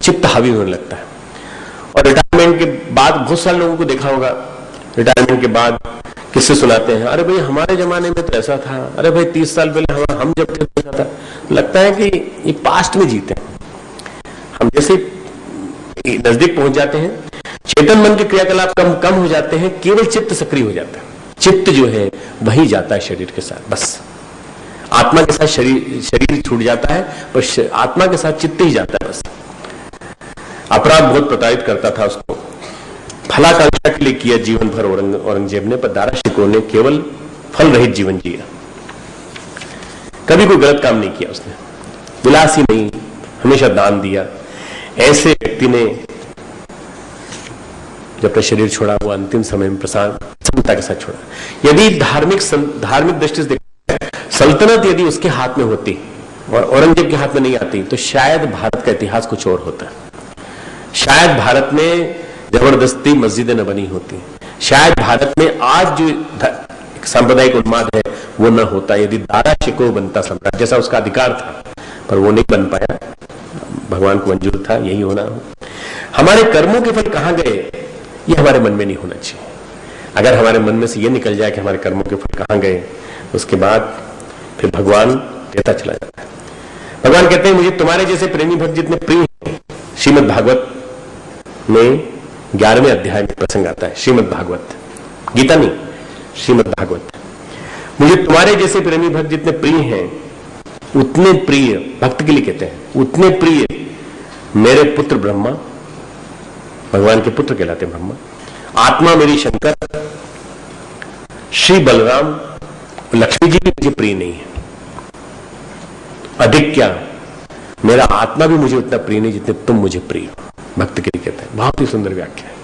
चित्त हावी होने लगता है। और रिटायरमेंट के बाद बहुत सारे लोगों को देखा होगा, रिटायरमेंट के बाद किससे सुनाते हैं, अरे भाई हमारे जमाने में तो ऐसा था, अरे भाई 30 साल पहले हम जब थे तो ऐसा था। लगता है कि ये पास्ट में जीते हैं हम। जैसे नजदीक पहुंच जाते हैं, चेतन मन के क्रियाकलाप कम हो जाते हैं, केवल चित्त सक्रिय हो जाता है। चित्त जो है वही जाता है शरीर के साथ, बस आत्मा के साथ शरीर छूट जाता है, पर आत्मा के साथ चित्त ही जाता है बस। अपराध बहुत प्रताड़ित करता था उसको, फलाकांक्षा के लिए किया जीवन भर औरंगजेब ने, पर दारा शिकोह ने केवल फल रहित जीवन जिया। कभी कोई गलत काम नहीं किया उसने, विलासी नहीं, हमेशा दान दिया। ऐसे व्यक्ति ने जब अपना शरीर छोड़ा, वो अंतिम समय में प्रसन्नता के साथ छोड़ा। यदि धार्मिक दृष्टि से देखा, सल्तनत यदि उसके हाथ में होती और औरंगजेब के हाथ में नहीं आती, तो शायद भारत का इतिहास कुछ और होता। शायद भारत में जबरदस्ती मस्जिदें न बनी होती, शायद भारत में आज जो सांप्रदायिक उन्माद है वो न होता, यदि दारा शिकोह बनता सम्राट, जैसा उसका अधिकार था, पर वो नहीं बन पाया। भगवान को मंजूर था यही होना। हमारे कर्मों के फल कहां गए, ये हमारे मन में नहीं होना चाहिए। अगर हमारे मन में से ये निकल जाए कि हमारे कर्मों के फल कहां गए, उसके बाद फिर भगवान देता चला जाता है। भगवान कहते हैं, मुझे तुम्हारे जैसे प्रेमी भक्त जितने प्रिय हैं। श्रीमद् भागवत में 11वें अध्याय में प्रसंग आता है। श्रीमद् भागवत, गीता नहीं, श्रीमद् भागवत। मुझे तुम्हारे जैसे प्रेमी भक्त जितने प्रिय हैं, उतने प्रिय, भक्त के लिए कहते हैं, उतने प्रिय मेरे पुत्र ब्रह्मा, भगवान के पुत्र कहलाते ब्रह्मा, आत्मा मेरी शंकर, श्री बलराम, लक्ष्मी जी भी मुझे प्रिय नहीं है। अधिक क्या, मेरा आत्मा भी मुझे उतना प्रिय नहीं जितने तुम मुझे प्रिय हो। भक्त के लिए कहते हैं, बहुत ही सुंदर व्याख्या है।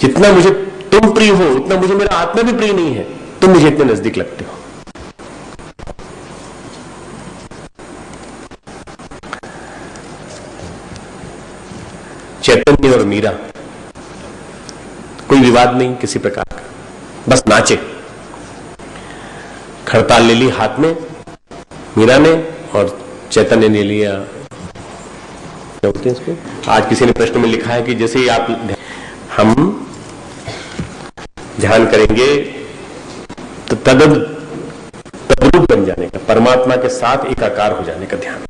जितना मुझे तुम प्रिय हो उतना मुझे मेरा आत्मा भी प्रिय नहीं है, तुम मुझे इतने नजदीक लगते हो। चैतन्य और मीरा, कोई विवाद नहीं किसी प्रकार का, बस नाचे। खड़ताल ले ली हाथ में मीरा ने, और चैतन्य ने लिया, क्या बोलते हैं इसको, आज किसी ने प्रश्न में लिखा है कि जैसे ही हम ध्यान करेंगे तो तद्रूप बन जाने का, परमात्मा के साथ एकाकार हो जाने का ध्यान।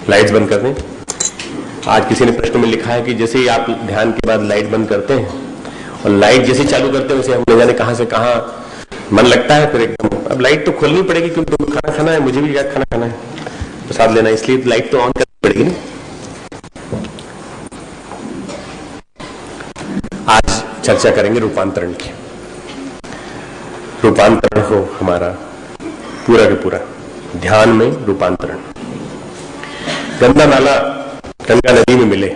लाइट्स बंद कर दें। आज किसी ने प्रश्न में लिखा है कि जैसे ही आप ध्यान के बाद लाइट बंद करते हैं और लाइट जैसे चालू करते हैं वैसे हम न जाने कहां से कहां मन लगता है, फिर एकदम अब लाइट तो खोलनी पड़ेगी क्योंकि तुमको खाना खाना है, मुझे भी क्या खाना खाना है, प्रसाद लेना है, इसलिए लाइट तो ऑन करनी पड़ेगी ना। आज चर्चा करेंगे रूपांतरण की। रूपांतरण हो हमारा पूरा के पूरा, ध्यान में रूपांतरण। गंगा नाला गंगा नदी में मिले,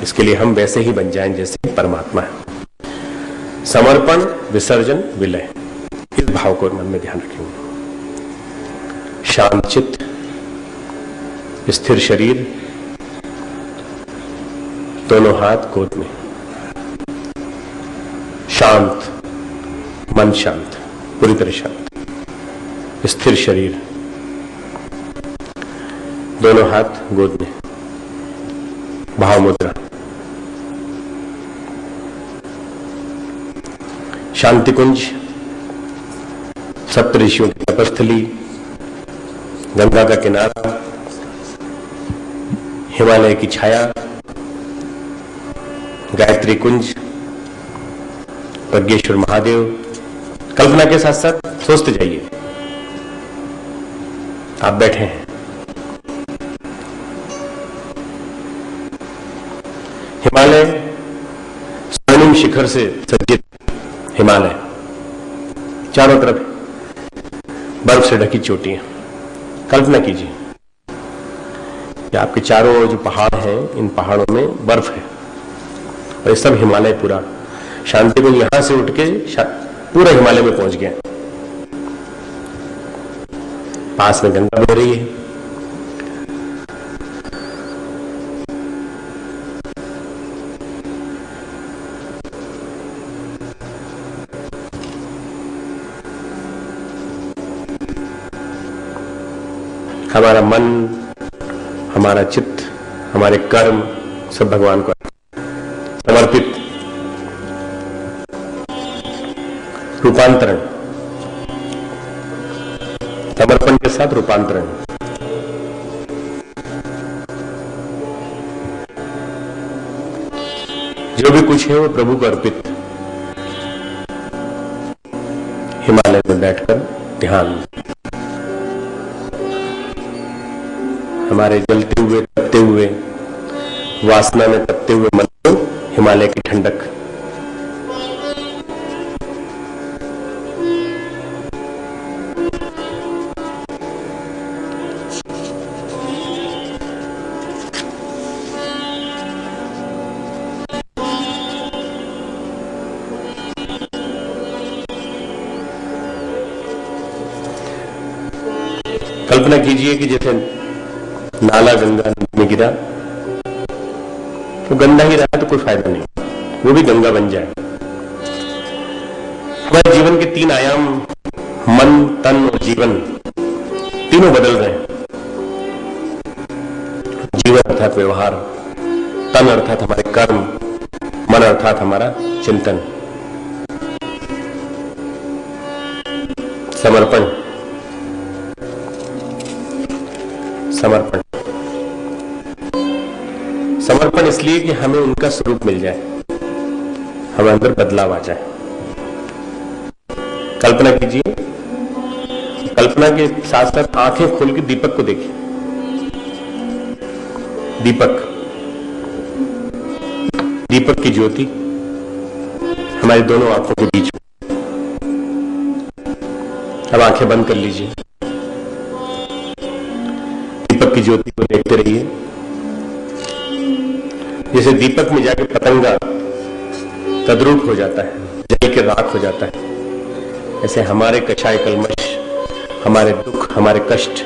इसके लिए हम वैसे ही बन जाएं जैसे परमात्मा है। समर्पण, विसर्जन, विलय, इस भाव को मन में ध्यान रखेंगे। शांत चित्त, स्थिर शरीर, दोनों हाथ गोद में, शांत मन, शांत, पूरी तरह शांत, स्थिर शरीर, दोनों हाथ गोद में, भाव मुद्रा, शांति कुंज, सप्त ऋषियों की तपस्थली, गंगा का किनारा, हिमालय की छाया, गायत्री कुंज, प्रज्ञेश्वर महादेव। कल्पना के साथ साथ सोचते जाइए। आप बैठे हैं, हिमालय स्वर्णिम शिखर से सज्जित हिमालय, चारों तरफ बर्फ से ढकी चोटियां। कल्पना कीजिए कि आपके चारों जो पहाड़ हैं, इन पहाड़ों में बर्फ है और ये सब हिमालय पूरा, शांति कुंज यहां से उठ के पूरा हिमालय में पहुंच गया। पास में गंगा बह रही है, हमारा मन, हमारा चित्त, हमारे कर्म सब भगवान को समर्पित। रूपांतरण, समर्पण के साथ रूपांतरण। जो भी कुछ है वो प्रभु को अर्पित। हिमालय में बैठकर ध्यान, हमारे जलते हुए, तपते हुए, वासना में तपते हुए मन को हिमालय की ठंडक। कल्पना कीजिए कि जैसे नाला गंगा में गिरा तो गंदा ही रहा तो कोई फायदा नहीं, वो भी गंगा बन जाए। हमारे जीवन के तीन आयाम, मन, तन और जीवन, तीनों बदल रहे हैं। जीवन अर्थात व्यवहार, तन अर्थात हमारे कर्म, मन अर्थात हमारा चिंतन। समर्पण, समर्पण, समर्पण इसलिए कि हमें उनका स्वरूप मिल जाए, हमें अंदर बदलाव आ जाए। कल्पना कीजिए, कल्पना के साथ साथ आंखें खोल के दीपक को देखिए। दीपक, दीपक की ज्योति हमारी दोनों आंखों के बीच में। अब आंखें बंद कर लीजिए, दीपक की ज्योति को देखते रहिए। जैसे दीपक में जाके पतंगा तद्रूप हो जाता है, जल के राख हो जाता है, ऐसे हमारे कछाय कलमश, हमारे दुख, हमारे कष्ट